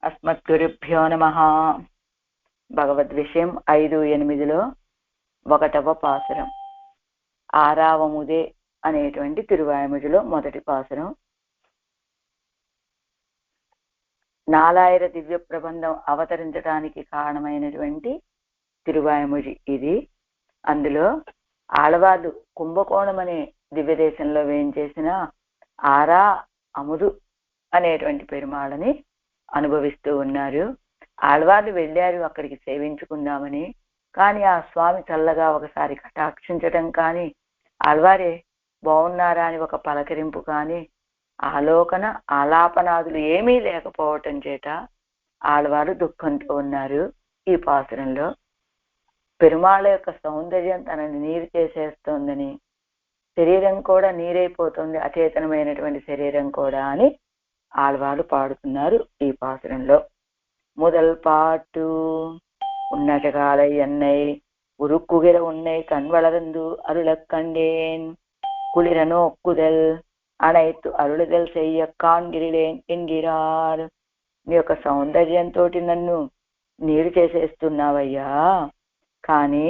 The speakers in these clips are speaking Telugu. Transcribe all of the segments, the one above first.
అస్మద్గురుభ్యో నమః. భగవద్విషయం 5:8లో 1వ పాసురం. ఆరావముదే అనేటువంటి తిరువాయుముడిలో మొదటి పాసురం. నాలాయిర దివ్య ప్రబంధం అవతరించడానికి కారణమైనటువంటి తిరువాయుముడి ఇది. అందులో ఆళ్వార్లు కుంభకోణం అనే దివ్య దేశంలో వేయించేసిన ఆరా అముదు అనేటువంటి పెరుమాళని అనుభవిస్తూ ఉన్నారు. ఆళ్వార్లు వెళ్ళారు అక్కడికి సేవించుకుందామని. కానీ ఆ స్వామి చల్లగా ఒకసారి కటాక్షించటం కానీ, ఆళ్వారే బాగున్నారా అని ఒక పలకరింపు కానీ, ఆలాపనాదులు ఏమీ లేకపోవటం చేత ఆళ్వారు దుఃఖంతో ఉన్నారు. ఈ పాసురంలో పెరుమాళ యొక్క సౌందర్యం తనని నీరు చేసేస్తోందని, శరీరం కూడా నీరైపోతుంది, అచేతనమైనటువంటి శరీరం కూడా అని ఆళ్వారు పాడుతున్నారు ఈ పాసురంలో. முதல் பாட்டு உன்னதகாலை என்னை உருக்குகிற உன்னை கண் வளர்ந்து அருளக் கண்டேன், குளிர நோக்குதல் அனைத்து అరుళదల్ చెయ్య కాన్గిరిలేన్ ఎన్గిరార్. నీ యొక్క సౌందర్యంతో నన్ను నీరు చేసేస్తున్నావయ్యా, కానీ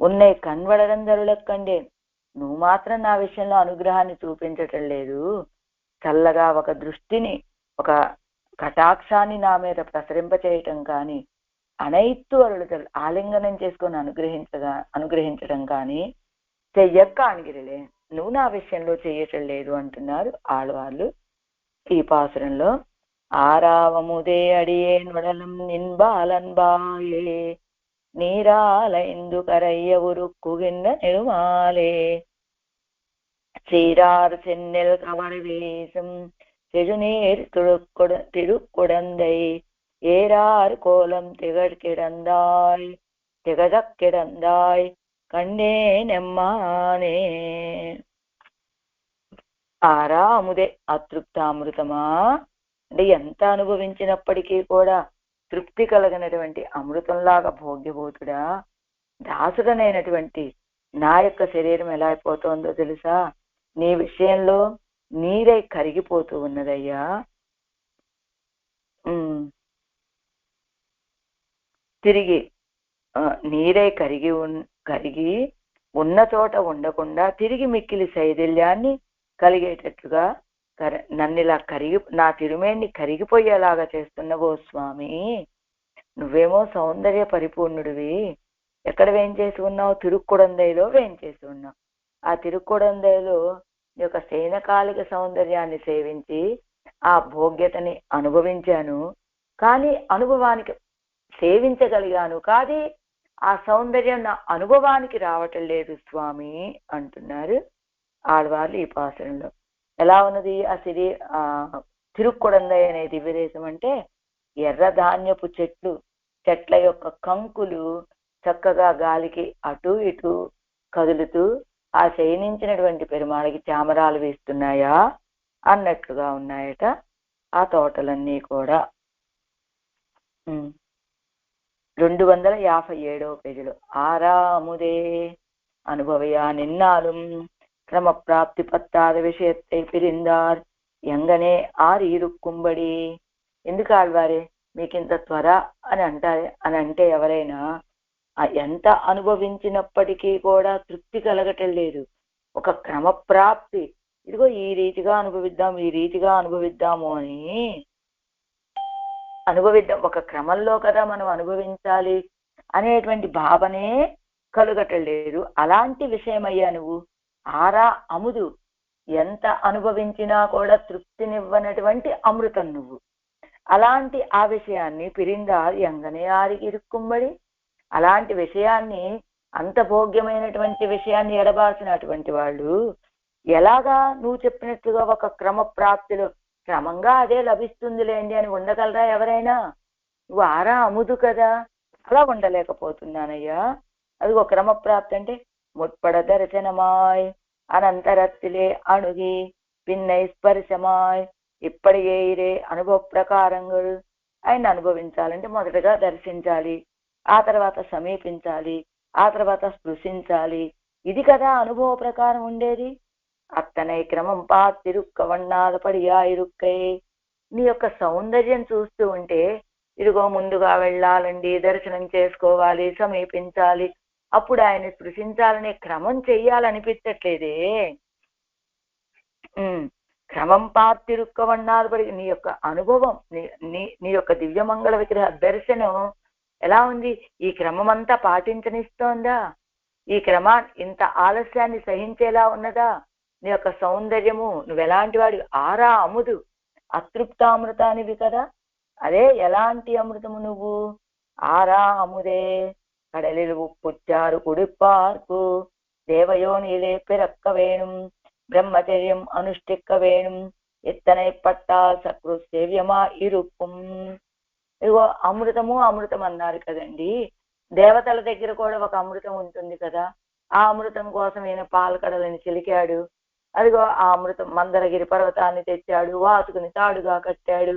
ఉన్నై కన్వళరందు అరుళక్ కండేన్, నువ్వు మాత్రం నా విషయంలో అనుగ్రహాన్ని చూపించటం లేదు. చల్లగా ఒక దృష్టిని, ఒక కటాక్షాన్ని నా మీద ప్రసరింప చేయటం కానీ, అనైత్తు అరుళదల్ ఆలింగనం చేసుకొని అనుగ్రహించడం కానీ చెయ్యక్క అణగిరిలే, నువ్వు నా విషయంలో చెయ్యటం లేదు అంటున్నారు ఆళ్వార్లు ఈ పాసురంలో. ఆరావముదే అడియేన్ వడలం నిన్బాలన్బాయే, நீராலைந்து கரைய உருக்குகின்ற நெடுமாலே, சீரார் சென்னல் கவர் வீசும் செழுநீர் திருக்குடந்தை, ஏறார் கோலம் திகழக் கிடந்தாய் கண்டே నెమ్మానే. ఆరా అముదే అతృప్తామృతమా అంటే ఎంత అనుభవించినప్పటికీ కూడా తృప్తి కలగనటువంటి అమృతంలాగా భోగ్యభూతుడా, దాసుడనైనటువంటి నా యొక్క శరీరం ఎలా అయిపోతుందో తెలుసా, నీ విషయంలో నీరై కరిగిపోతూ ఉన్నదయ్యా. తిరిగి నీరై కరిగి ఉన్న చోట ఉండకుండా తిరిగి మిక్కిలి శైథిల్యాన్ని కలిగేటట్లుగా నన్నిలా నా తిరుమేణ్ణి కరిగిపోయేలాగా చేస్తున్నవో స్వామి. నువ్వేమో సౌందర్య పరిపూర్ణుడివి, ఎక్కడ వేయించేసి ఉన్నావు? తిరుక్కుడందైలో వేయించేసి ఉన్నావు. ఆ తిరుక్కుడందైలో యొక్క శయనకాలిక సౌందర్యాన్ని సేవించి ఆ భోగ్యతని అనుభవించాను, కానీ అనుభవానికి సేవించగలిగాను, కానీ ఆ సౌందర్యం నా అనుభవానికి రావటం లేదు స్వామి అంటున్నారు ఆళ్వార్లు ఈ పాసురంలో. ఎలా ఉన్నది ఆ తిరుక్కుడందై అనే దివ్యదేశం అంటే, ఎర్ర ధాన్యపు చెట్ల యొక్క కంకులు చక్కగా గాలికి అటు ఇటు కదులుతూ ఆ శయనించినటువంటి పెరుమాళకి చామరాలు వీస్తున్నాయా అన్నట్లుగా ఉన్నాయట ఆ తోటలన్నీ కూడా. 257వ పేజీలో ஆரா அமுதே அனுபவையா நின்னாலும் கிரமப்பிராப்தி பத்தாத விஷயத்தை பிரிந்தார் ఎంగనే ఆరీరుక్కుంబడి. ఎందుకు ఆళ్వారే మీకింత త్వర అని అంటే ఎవరైనా ఎంత అనుభవించినప్పటికీ కూడా తృప్తి కలగటం లేదు. ఒక క్రమప్రాప్తి, ఇదిగో ఈ రీతిగా అనుభవిద్దాము అని ఒక క్రమంలో కదా మనం అనుభవించాలి అనేటువంటి భావనే కలుగటం లేదు. అలాంటి విషయమయ్యా నువ్వు. ఆరా అముదు, ఎంత అనుభవించినా కూడా తృప్తినివ్వనటువంటి అమృతం నువ్వు. అలాంటి ఆ విషయాన్ని పిరిందార్ ఎంగనే ఆరిగిరుక్కుంబడి, అలాంటి విషయాన్ని, అంత భోగ్యమైనటువంటి విషయాన్ని ఎడబాసినటువంటి వాళ్ళు ఎలాగా నువ్వు చెప్పినట్లుగా ఒక క్రమప్రాప్తిలో క్రమంగా అదే లభిస్తుందిలేండి అని ఉండగలరా ఎవరైనా? నువ్వు ఆరా అముదు కదా, అలా ఉండలేకపోతున్నానయ్యా. అది ఒక క్రమప్రాప్తి అంటే ముట్పడ దర్శనమాయ్ అనంతరత్తిలే అణుగి పిన్నై స్పర్శమాయ్ ఇప్పటికే అనుభవ ప్రకారంగా ఆయన అనుభవించాలంటే మొదటగా దర్శించాలి, ఆ తర్వాత సమీపించాలి, ఆ తర్వాత స్పృశించాలి, ఇది కదా అనుభవ ప్రకారం ఉండేది. అత్తనై క్రమం పాతిరుక్క వన్నాద పడియా ఇరుక్కై. నీ యొక్క సౌందర్యం చూస్తూ ఉంటే ఇదిగో ముందుగా వెళ్ళాలండి, దర్శనం చేసుకోవాలి, సమీపించాలి, అప్పుడు ఆయన స్పృశించాలనే క్రమం చెయ్యాలనిపించట్లేదే. క్రమం పార్తిరుక్కవన్నారు పడి నీ యొక్క అనుభవం, నీ యొక్క దివ్యమంగళ విగ్రహ దర్శనం ఎలా ఉంది? ఈ క్రమం అంతా పాటించనిస్తోందా? ఈ ఇంత ఆలస్యాన్ని సహించేలా ఉన్నదా? నీ యొక్క సౌందర్యము, నువ్వెలాంటి వాడి? ఆరా అముదు, అతృప్తామృతానివి కదా. అదే ఎలాంటి అమృతము నువ్వు? ఆరా అముదే కడలిలు ఉప్పుచ్చారు కుడిపార్కు దేవయోనిలే పిరక్క వేణుం బ్రహ్మచర్యం అనుష్ఠిక్క వేణుం ఎత్తనై పట్టా సకృ సేవ్యమా ఇరుక్కుం. ఇగో అమృతము అమృతం అన్నారు కదండి. దేవతల దగ్గర కూడా ఒక అమృతం ఉంటుంది కదా. ఆ అమృతం కోసం ఈయన పాలకడలని చిలికాడు. అదిగో ఆ అమృతం మందరగిరి పర్వతాన్ని తెచ్చాడు, వాసుకుని తాడుగా కట్టాడు.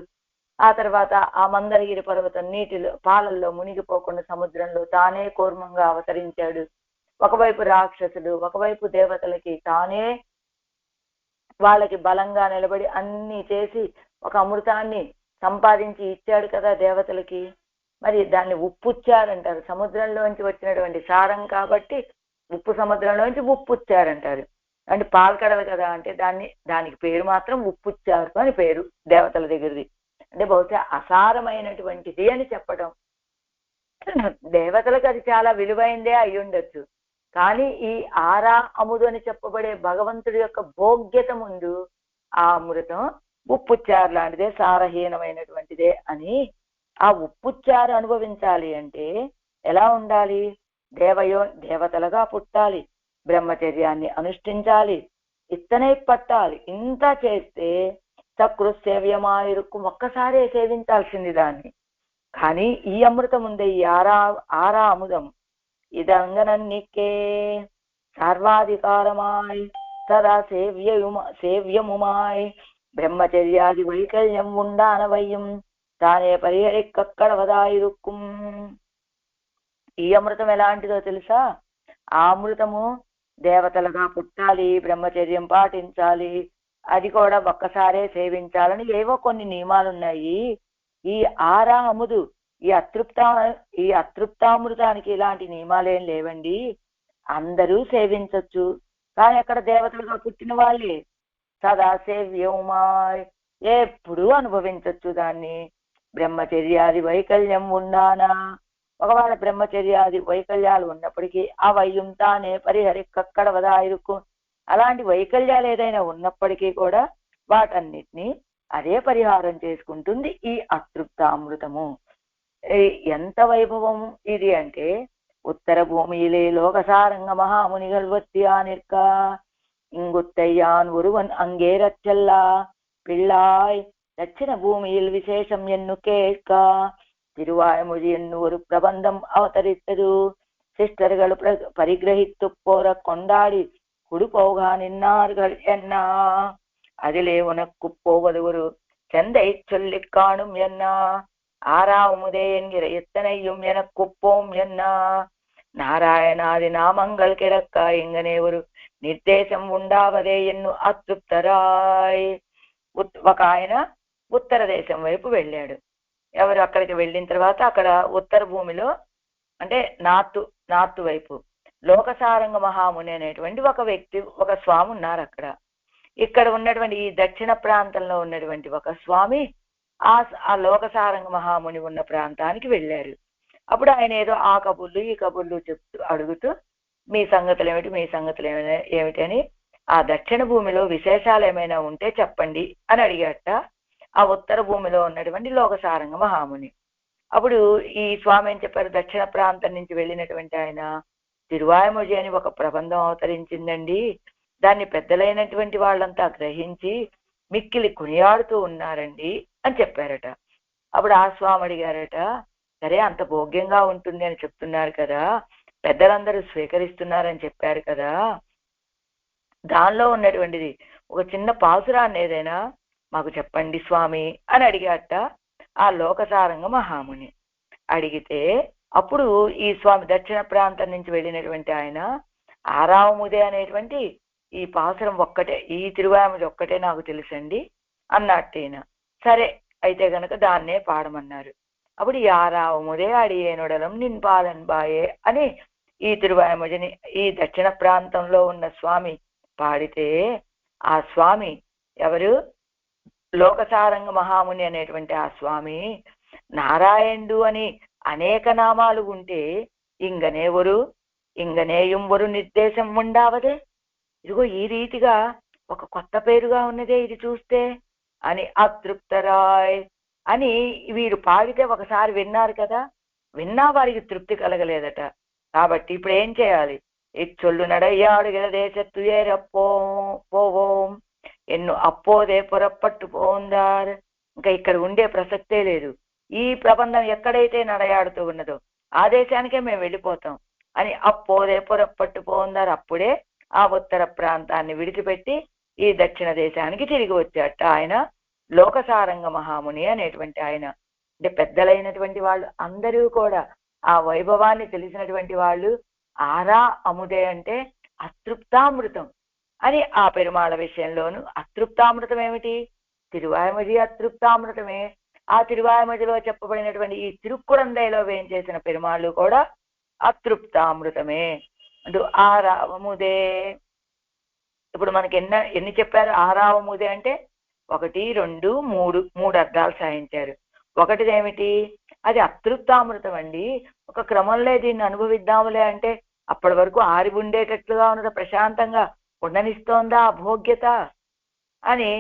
ఆ తర్వాత ఆ మందరగిరి పర్వతం నీటిలో పాలల్లో మునిగిపోకుండా సముద్రంలో తానే కూర్మంగా అవతరించాడు. ఒకవైపు రాక్షసుడు, ఒకవైపు దేవతలకి తానే వాళ్ళకి బలంగా నిలబడి అన్ని చేసి ఒక అమృతాన్ని సంపాదించి ఇచ్చాడు కదా దేవతలకి. మరి దాన్ని ఉప్పుచ్చారంటారు. సముద్రంలోంచి వచ్చినటువంటి సారం కాబట్టి ఉప్పు సముద్రంలోంచి ఉప్పుచ్చారంటారు. అంటే పాలకడలు కదా, అంటే దానికి పేరు మాత్రం ఉప్పుచ్చారు అని పేరు దేవతల దగ్గరది. అంటే బహుశా అసారమైనటువంటిది అని చెప్పడం. దేవతలకు అది చాలా విలువైందే అయి ఉండొచ్చు. కానీ ఈ ఆరా అముదు అని చెప్పబడే భగవంతుడి యొక్క భోగ్యత ముందు ఆ అమృతం ఉప్పుచ్చారు లాంటిదే, సారహీనమైనటువంటిదే అని. ఆ ఉప్పుచ్చారు అనుభవించాలి అంటే ఎలా ఉండాలి? దేవతలుగా పుట్టాలి, బ్రహ్మచర్యాన్ని అనుష్ఠించాలి, ఇత్తనై పట్టాలి. ఇంత చేస్తే సకృసేవ్యమాయిరుక్కు, ఒక్కసారే సేవించాల్సింది దాన్ని. కానీ ఈ అమృతం ఉందే, ఈ ఆరా అముదం, ఇదంగనన్నికే సర్వాధికారమాయ్ సదా సేవ్యముమాయ్ బ్రహ్మచర్యాది వైకల్యం ఉండానవయ్యం తానే పరిహరిక్కడవదాయిరుక్కుం. ఈ అమృతం ఎలాంటిదో తెలుసా? ఆ అమృతము దేవతలుగా పుట్టాలి, బ్రహ్మచర్యం పాటించాలి, అది కూడా ఒక్కసారే సేవించాలని ఏవో కొన్ని నియమాలు ఉన్నాయి. ఈ ఆరా అముదు, ఈ అతృప్తామృతానికి ఇలాంటి నియమాలేం లేవండి. అందరూ సేవించవచ్చు. కానీ అక్కడ దేవతలుగా పుట్టిన వాళ్ళే సదా సేవ్యమాయ్, ఎప్పుడూ అనుభవించవచ్చు దాన్ని. బ్రహ్మచర్యాది వైకల్యం ఉండానా, ఒకవేళ బ్రహ్మచర్యాది వైకల్యాలు ఉన్నప్పటికీ ఆ వయ్యం తానే పరిహరిక్కక్కడ వదాయిరుకు, అలాంటి వైకల్యాలు ఏదైనా ఉన్నప్పటికీ కూడా వాటన్నిటినీ అదే పరిహారం చేసుకుంటుంది ఈ అతృప్తామృతము. ఎంత వైభవం ఇది అంటే, ఉత్తర భూమియిలే లోకసారంగ మహామునిగల్ వత్తియా నిற்க இங்குத்தையான் ஒருவன் அங்கே ரச்சல்லா பிள்ளாய் தட்சிண பூமியில் விசேஷம் என்னு கேட்க திருவாய்மொழி என்னு ஒரு பிரபந்தம் அவதரித்தது. சிஸ்டர்கள் பரிகிரகித்து போற கொண்டாடி குடுபோகா நின்னார்கள் என்ன, அதிலே உனக்கு போவது ஒரு செந்தை சொல்லி காணும் என்ன, ஆறாவுமுதே என்கிற எத்தனையும் எனக்குப்போம் என்ன, నారాయణాది నామంగల్ కిడక్క ఇంగనే ஒரு నిర్దేశం ఉండావదే ఎన్ను అతృప్తరాయ్. ఒక ఆయన ఉత్తర దేశం వైపు వెళ్ళాడు. ఎవరు? అక్కడికి వెళ్ళిన తర్వాత అక్కడ ఉత్తర భూమిలో అంటే నార్త్ వైపు లోకసారంగ మహాముని అనేటువంటి ఒక వ్యక్తి, ఒక స్వామి ఉన్నారు అక్కడ. ఇక్కడ ఉన్నటువంటి ఈ దక్షిణ ప్రాంతంలో ఉన్నటువంటి ఒక స్వామి ఆ లోకసారంగ మహాముని ఉన్న ప్రాంతానికి వెళ్ళారు. అప్పుడు ఆయన ఏదో ఆ కబుర్లు ఈ కబుర్లు చెప్తూ అడుగుతూ మీ సంగతులు ఏమిటి, మీ సంగతులు ఏమిటని, ఆ దక్షిణ భూమిలో విశేషాలు ఏమైనా ఉంటే చెప్పండి అని అడిగాట ఆ ఉత్తర భూమిలో ఉన్నటువంటి లోకసారంగ మహాముని. అప్పుడు ఈ స్వామి ఏం చెప్పారు? దక్షిణ ప్రాంతం నుంచి వెళ్ళినటువంటి ఆయన తిరువాయమొഴി అని ఒక ప్రబంధం అవతరించిందండి, దాన్ని పెద్దలైనటువంటి వాళ్ళంతా గ్రహించి మిక్కిలి కొనియాడుతూ ఉన్నారండి అని చెప్పారట. అప్పుడు ఆ స్వామి అడిగారట, సరే అంత భోగ్యంగా ఉంటుంది అని చెప్తున్నారు కదా, పెద్దలందరూ స్వీకరిస్తున్నారని చెప్పారు కదా, దానిలో ఉన్నటువంటిది ఒక చిన్న పాసురాన్ని ఏదైనా మాకు చెప్పండి స్వామి అని అడిగాట ఆ లోకసారంగ మహాముని. అడిగితే అప్పుడు ఈ స్వామి దక్షిణ ప్రాంతం నుంచి వెళ్ళినటువంటి ఆయన ఆరావముదే అనేటువంటి ఈ పాసురం ఒక్కటే, ఈ తిరువాయముది ఒక్కటే నాకు తెలుసండి అన్నట్టేన. సరే అయితే గనక దాన్నే పాడమన్నారు. అప్పుడు ఈ ఆరావముదే అడియేనుడలం నిన్పాలన్బాయే అని ఈ తిరువాయముడిని ఈ దక్షిణ ప్రాంతంలో ఉన్న స్వామి పాడితే, ఆ స్వామి ఎవరు? లోకసారంగ మహాముని అనేటువంటి ఆ స్వామి నారాయణుడు అని అనేక నామాలు ఉంటే ఇంగనేవరు ఇంగనేయుంవరు నిర్దేశం ఉండావదే. ఇదిగో ఈ రీతిగా ఒక కొత్త పేరుగా ఉన్నదే ఇది చూస్తే అని అతృప్తరాయ్ అని వీరు పాడితే ఒకసారి విన్నారు కదా, విన్నా వారికి తృప్తి కలగలేదట. కాబట్టి ఇప్పుడు ఏం చేయాలి? ఇచ్చొల్లు నడయ్యాడుగిற దేశత్తు ఏరప్పో పోవోం ఎన్ను అప్పోదే పురప్పట్టు పోందార్. ఇంకా ఇక్కడ ఉండే ప్రసక్తే లేదు. ఈ ప్రబంధం ఎక్కడైతే నడయాడుతూ ఉన్నదో ఆ దేశానికే మేము వెళ్ళిపోతాం అని అప్పోదే పురప్పట్టు పోందార్. అప్పుడే ఆ ఉత్తర ప్రాంతాన్ని విడిచిపెట్టి ఈ దక్షిణ దేశానికి తిరిగి వచ్చాట ఆయన లోకసారంగ మహాముని అనేటువంటి ఆయన. అంటే పెద్దలైనటువంటి వాళ్ళు అందరూ కూడా ఆ వైభవాన్ని తెలిసినటువంటి వాళ్ళు. ఆరా అముదే అంటే అతృప్తామృతం అని ఆ పెరుమాళ విషయంలోను. అతృప్తామృతం ఏమిటి? తిరువాయమది అతృప్తామృతమే. ఆ తిరువాయమదిలో చెప్పబడినటువంటి ఈ తిరుక్కుడందైలో వేయించేసిన పెరుమాళ్ళు కూడా అతృప్తామృతమే. అంటూ ఆరావముదే. ఇప్పుడు మనకి ఎన్ని చెప్పారు? ఆరావముదే అంటే 1, 2, 3 అర్థాలు సాధించారు. ఒకటిది ఏమిటి? అది అతృప్తామృతం అండి. ఒక క్రమంలో దీన్ని అనుభవిద్దాములే అంటే అప్పటి వరకు ఆరి ఉండేటట్లుగా ఉన్నది, ప్రశాంతంగా ఉండనిస్తోందా అభోగ్యత అని.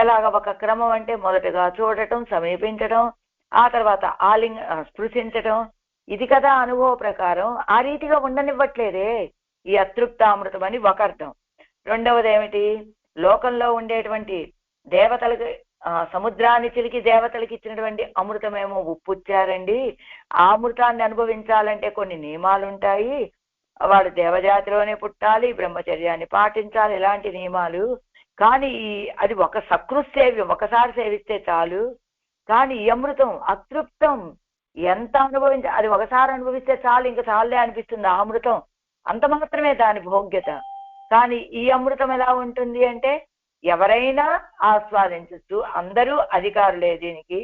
ఎలాగ ఒక క్రమం అంటే మొదటగా చూడటం, సమీపించడం, ఆ తర్వాత స్పృశించటం, ఇది కదా అనుభవ ప్రకారం. ఆ రీతిగా ఉండనివ్వట్లేదే ఈ అతృప్తామృతం అని ఒక అర్థం. రెండవది ఏమిటి? లోకంలో ఉండేటువంటి దేవతలకి సముద్రాన్ని చిలికి దేవతలకి ఇచ్చినటువంటి అమృతమేమో ఉప్పుచ్చారండి. ఆ అమృతాన్ని అనుభవించాలంటే కొన్ని నియమాలు ఉంటాయి. వాడు దేవజాతిలోనే పుట్టాలి, బ్రహ్మచర్యాన్ని పాటించాలి, ఇలాంటి నియమాలు. కానీ అది ఒక సకృత్సేవ్యం, ఒకసారి సేవిస్తే చాలు. కానీ ఈ అమృతం అతృప్తం. ఎంత అది ఒకసారి అనుభవిస్తే చాలు, ఇంకా చాలులే అనిపిస్తుంది ఆ అమృతం. అంత మాత్రమే దాని భోగ్యత. కానీ ఈ అమృతం ఎలా ఉంటుంది అంటే ఎవరైనా ఆస్వాదించచ్చు, అందరూ అధికారులే దీనికి.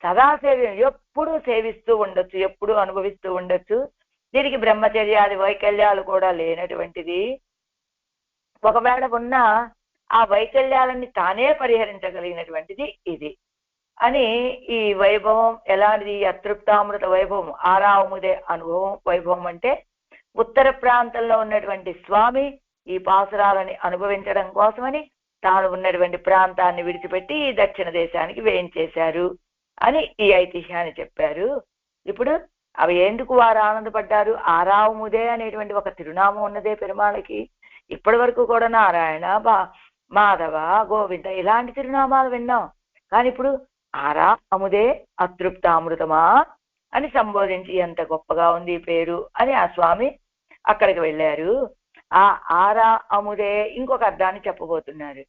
సదాసేవ్యం, ఎప్పుడూ సేవిస్తూ ఉండొచ్చు, ఎప్పుడూ అనుభవిస్తూ ఉండొచ్చు. దీనికి బ్రహ్మచర్యాది వైకల్యాలు కూడా లేనటువంటిది. ఒకవేళ ఉన్న ఆ వైకల్యాలన్నీ తానే పరిహరించగలిగినటువంటిది ఇది అని. ఈ వైభవం ఎలాంటిది? అతృప్తామృత వైభవం, ఆరావముదే అనుభవం. వైభవం అంటే ఉత్తర ప్రాంతంలో ఉన్నటువంటి స్వామి ఈ పాసురాలని అనుభవించడం కోసమని తాను ఉన్నటువంటి ప్రాంతాన్ని విడిచిపెట్టి ఈ దక్షిణ దేశానికి వేయించేశారు అని ఈ ఐతిహ్యాన్ని చెప్పారు. ఇప్పుడు అవి ఎందుకు వారు ఆనందపడ్డారు? ఆరావముదే అనేటువంటి ఒక తిరునామం ఉన్నదే పెరుమాళకి. ఇప్పటి వరకు కూడా నారాయణ, మాధవ, గోవింద ఇలాంటి తిరునామాలు విన్నాం. కానీ ఇప్పుడు ఆరా అముదే అతృప్తామృతమా అని సంబోధించి ఎంత గొప్పగా ఉంది పేరు అని ఆ స్వామి అక్కడికి వెళ్ళారు. ఆ ఆరా అముదే ఇంకొక అర్థాన్ని చెప్పబోతున్నారు.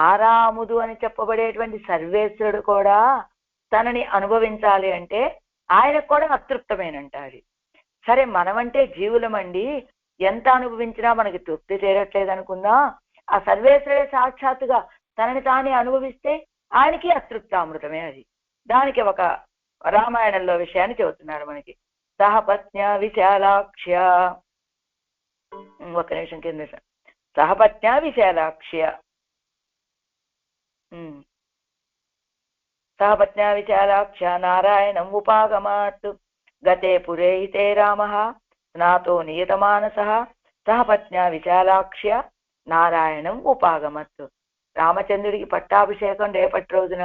ఆరా అముదు అని చెప్పబడేటువంటి సర్వేశ్వరుడు కూడా తనని అనుభవించాలి అంటే ఆయనకు కూడా అతృప్తమేనంటారు. సరే, మనమంటే జీవులమండి, ఎంత అనుభవించినా మనకి తృప్తి తీరట్లేదు అనుకుందా. ఆ సర్వేశ్వరుడే సాక్షాత్తుగా తనని తానే అనుభవిస్తే ఆయనకి అతృప్తామృతమే అది. దానికి ఒక రామాయణంలో విషయాన్ని చెబుతున్నారు మనకి. సహపత్న్య విశాలాక్ష్య, ఒక నిమిషం కింద. సహపత్న్య విశాలాక్ష్య, సహపత్న్య విశాలాక్ష్య నారాయణం ఉపాగమాత్ గతే పురేహితే రామః స్నాతో నియతమానసః సహపత్న్య విశాలాక్ష్య నారాయణం ఉపాగమత్. రామచంద్రుడికి పట్టాభిషేకం రేపటి రోజున.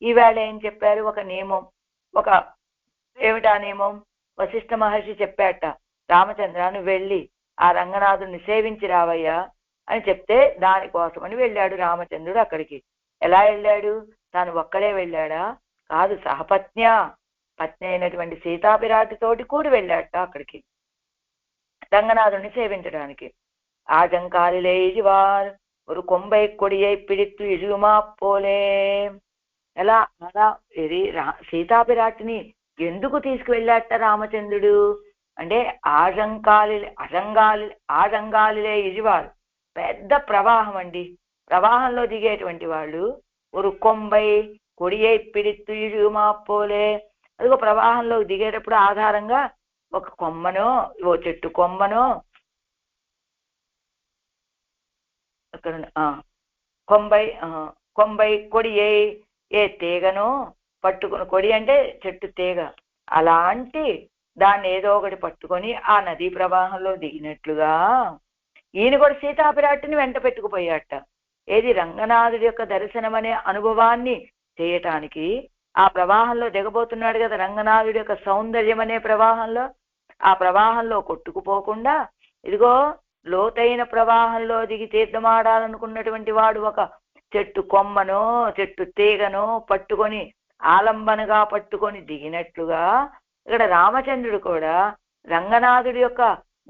ఈవేళ ఏం చెప్పారు? ఒక నియమం. ఏమిటా నియమం? వశిష్ఠ మహర్షి చెప్పాట, రామచంద్రాన్ని వెళ్ళి ఆ రంగనాథుడిని సేవించి రావయ్యా అని చెప్తే దానికోసమని వెళ్ళాడు రామచంద్రుడు అక్కడికి. ఎలా వెళ్ళాడు? తాను ఒక్కడే వెళ్ళాడా? కాదు, సహపత్న్య, పత్ని అయినటువంటి సీతాపిరాటితోటి కూడి వెళ్ళాట అక్కడికి రంగనాథుడిని సేవించడానికి. ఆజంకాలిలేజివార్ ஒரு கொம்பை கொடியை பிடித்து இழுமா పోలే. ఎలా అలా సీతాపిరాటిని ఎందుకు తీసుకువెళ్ళాట రామచంద్రుడు అంటే ఆజంగాలిలే ఇజివారు, పెద్ద ప్రవాహం అండి. ప్రవాహంలో దిగేటువంటి వాళ్ళు ఒక కొంబై కొడియై పిడిత్తు ఇഴുమా పోలే. అదిగో ప్రవాహంలో దిగేటప్పుడు ఆధారంగా ఒక కొమ్మనో, ఓ చెట్టు కొమ్మనో, అక్కడ కొంబై కొడియై, ఏ తీగనో పట్టుకుని, కొడి అంటే చెట్టు తీగ, అలాంటి దాన్ని ఏదో ఒకటి పట్టుకొని ఆ నదీ ప్రవాహంలో దిగినట్లుగా ఈయన కూడా సీతాపిరాటిని వెంట పెట్టుకుపోయాట. ఏది రంగనాథుడి యొక్క దర్శనం అనే అనుభవాన్ని చేయటానికి ఆ ప్రవాహంలో దిగబోతున్నాడు కదా. రంగనాథుడి యొక్క సౌందర్యం అనే ప్రవాహంలో, ఆ ప్రవాహంలో కొట్టుకుపోకుండా ఇదిగో లోతైన ప్రవాహంలో దిగి తీర్థమాడాలనుకున్నటువంటి వాడు ఒక చెట్టు కొమ్మనో చెట్టు తీగనో పట్టుకొని ఆలంబనగా పట్టుకొని దిగినట్లుగా ఇక్కడ రామచంద్రుడు కూడా రంగనాథుడి యొక్క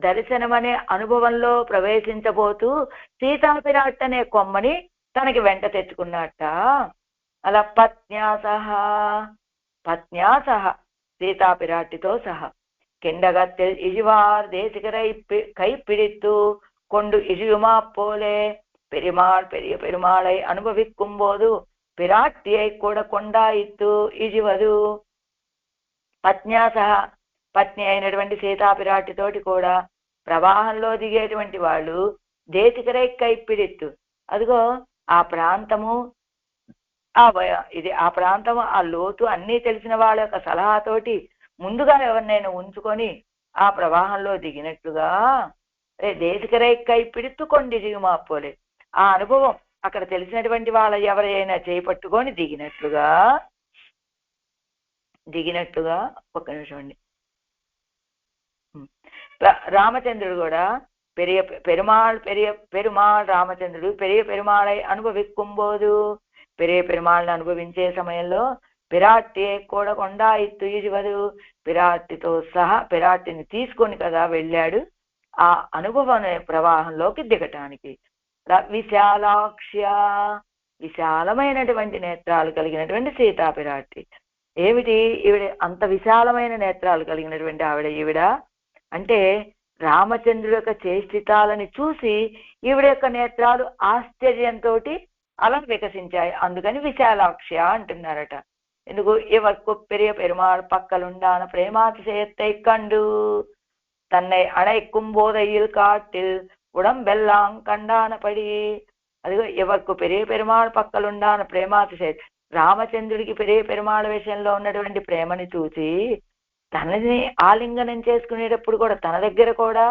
దర్శనం అనే అనుభవంలో ప్రవేశించబోతూ సీతాపిరాట్ అనే కొమ్మని తనకి వెంట తెచ్చుకున్నట్ట. అలా పత్న్యా సహ సీతాపిరాటితో సహా కిండగత్తెల్ ఇజివార్ దేశికరై కై పిడిత్తు కొండు ఇజియుమా పోలే పెరిమాళ్ పెరియ పెరుమాళై అనుభవిక్కుம்போదు పిరాట్టియై కూడా కొండాయిత్తు ఇజివదు. పత్న్యా సహా, పత్ని అయినటువంటి సీతాపిరాటితోటి కూడా ప్రవాహంలో దిగేటువంటి వాళ్ళు దేశికరై కైపిడిత్తు, అదిగో ఆ ప్రాంతము, ఆ ప్రాంతము, ఆ లోతు అన్నీ తెలిసిన వాళ్ళ యొక్క సలహాతోటి ముందుగా ఎవరినైనా ఉంచుకొని ఆ ప్రవాహంలో దిగినట్లుగా దేశికరై కైపిడిత్తు కొండి దిగుమాపోలే, ఆ అనుభవం అక్కడ తెలిసినటువంటి వాళ్ళ ఎవరైనా చేపట్టుకొని దిగినట్లుగా ఒక్క నిమిషం అండి. రామచంద్రుడు కూడా పెరుమాళ్ రామచంద్రుడు పెరియ పెరుమాళై అనుభవిక్కుம்போదు, పెరియ పెరుమాళ్ళని అనుభవించే సమయంలో పిరాట్టి కూడా కొండాయిత్తు ఇజివదు, పిరాట్టితో సహా పిరాట్టిని తీసుకొని కదా వెళ్ళాడు ఆ అనుభవం ప్రవాహంలోకి దిగటానికి. విశాలాక్ష్య, విశాలమైనటువంటి నేత్రాలు కలిగినటువంటి సీతాపిరాటి. ఏమిటి ఈవిడ అంత విశాలమైన నేత్రాలు కలిగినటువంటి ఈవిడ అంటే రామచంద్రుడి యొక్క చేష్టితాలని చూసి ఈవిడ యొక్క నేత్రాలు ఆశ్చర్యంతో అలా వికసించాయి. అందుకని విశాలాక్ష అంటున్నారట. ఎందుకు? ఇవరకు పెరియ పెరుమాళ్ పక్కలుండాన ప్రేమాతిశయத்தை కండు తన్నై అణైక్కుம்போదయ్యిల్ కాటిల్ ఉడంబెల్లాం కండాన పడి. అదిగో ఎవరికి పెరియ పెరుమాళ్ పక్కలుండాన ప్రేమాతిశయ, రామచంద్రుడికి పెరియ పెరుమాళ్ విషయంలో ఉన్నటువంటి ప్రేమని చూసి తనని ఆలింగనం చేసుకునేటప్పుడు కూడా తన దగ్గర కూడా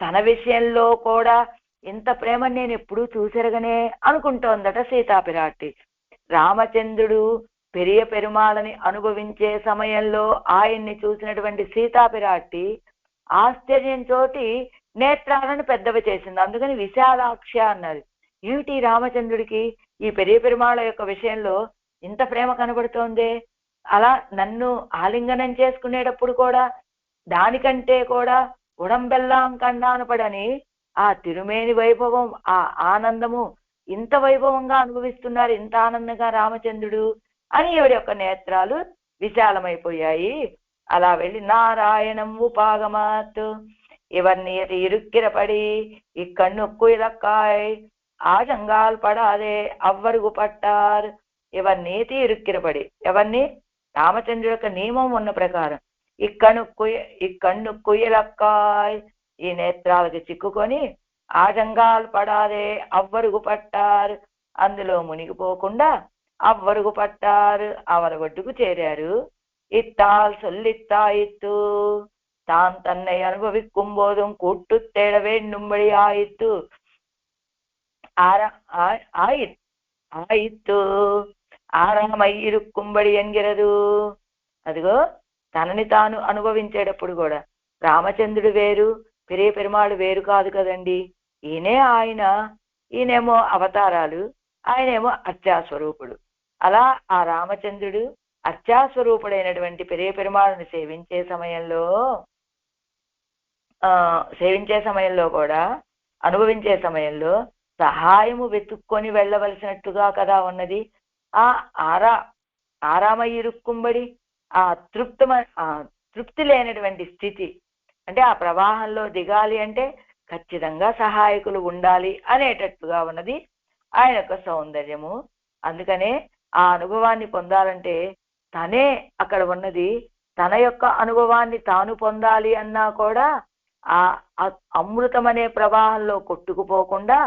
తన విషయంలో కూడా ఇంత ప్రేమని నేను ఎప్పుడూ చూసెరగనే అనుకుంటోందట సీతాపిరాటి. రామచంద్రుడు పెరియ పెరుమాళని అనుభవించే సమయంలో ఆయన్ని చూసినటువంటి సీతాపిరాటి ఆశ్చర్యంతో నేత్రాలను పెద్దవి చేసింది. అందుకని విశాలాక్ష అన్నది. ఏమిటి రామచంద్రుడికి ఈ పెరియ పెరుమాళ యొక్క విషయంలో ఇంత ప్రేమ కనబడుతోందే, అలా నన్ను ఆలింగనం చేసుకునేటప్పుడు కూడా దానికంటే కూడా ఉడంబెల్లాం కండానపడని ఆ తిరుమేని వైభవం, ఆ ఆనందము ఇంత వైభవంగా అనుభవిస్తున్నారు, ఇంత ఆనందంగా రామచంద్రుడు అని ఈవిడ యొక్క నేత్రాలు విశాలమైపోయాయి. అలా వెళ్ళి నారాయణం ఉపాగమాత్ ఇవన్నీ ఇరుక్కిరపడి ఇక్కన్నుక్కు ఇలక్కాయ్ ఆజంగాల్ పడాదే అవ్వరుగు పట్టారు. ఇవన్నీతి ఇరుక్కిరపడి, ఎవరిని? రామచంద్రుడి యొక్క నియమం ఉన్న ప్రకారం ఇక్కన్నుక్కు ఇలక్కాయ్, ఈ నేత్రాలకు చిక్కుకొని ఆజంగాల్ పడాదే అవ్వరుగు పట్టారు, అందులో మునిగిపోకుండా అవ్వరుగు పట్టారు, అవల ఒడ్డుకు చేరారు. ఇత్తాల్ సొల్లిత్తాయిత్తు తాన్ తన్னை అనుభవిక్కుம்போதும் கூட்டு தேட வேண்டும்படி ஆயித்து ஆயித்து ఆరామై ఇరుక్కుంబడి ఎన్గిరదు. అదిగో తనని తాను అనుభవించేటప్పుడు కూడా రామచంద్రుడు వేరు, పెరియ పెరుమాళ్ వేరు కాదు కదండి. ఈయనేమో అవతారాలు, ఆయనేమో అర్చాస్వరూపుడు. అలా ఆ రామచంద్రుడు అర్చాస్వరూపుడైనటువంటి పెరియ పెరుమాళని సేవించే సమయంలో కూడా అనుభవించే సమయంలో సహాయము వెతుక్కొని వెళ్ళవలసినట్టుగా కదా ఉన్నది. ఆ ఆరామ ఇరుక్కుంబడి ఆ తృప్తి లేనటువంటి స్థితి. అంటే ఆ ప్రవాహంలో దిగాలి అంటే ఖచ్చితంగా సహాయకులు ఉండాలి అనేటట్టుగా ఉన్నది ఆయన యొక్క సౌందర్యము. అందుకనే ఆ అనుభవాన్ని పొందాలంటే తనే అక్కడ ఉన్నది. తన యొక్క అనుభవాన్ని తాను పొందాలి అన్నా కూడా ఆ అమృతం అనే ప్రవాహంలో కొట్టుకుపోకుండా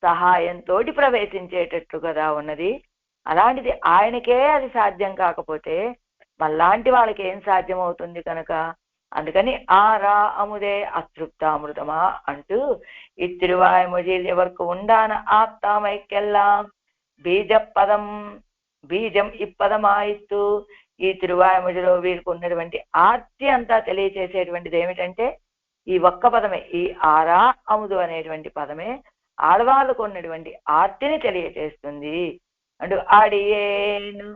సహాయంతో ప్రవేశించేటట్లు కదా ఉన్నది. అలాంటిది ఆయనకే అది సాధ్యం కాకపోతే మళ్ళాంటి వాళ్ళకి ఏం సాధ్యమవుతుంది కనుక అందుకని ஆறா அமுதே அத்ருப்தாமிருதமா అంటూ ఈ తిరువాయుమొழியில் ఎవరికి ఉండాన ఆప్తామైకెల్లాం బీజపదం బీజం ఇప్పదమాయిత్తు. ఈ తిరువాయుమొழிలో వీరికి ఉన్నటువంటి ఆర్తి అంతా తెలియచేసేటువంటిది ఏమిటంటే ఈ ఒక్క పదమే, ఈ ఆరా అముదు అనేటువంటి పదమే ఆడవాళ్ళకు ఉన్నటువంటి ఆర్తిని తెలియచేస్తుంది. అంటూ అడియేను,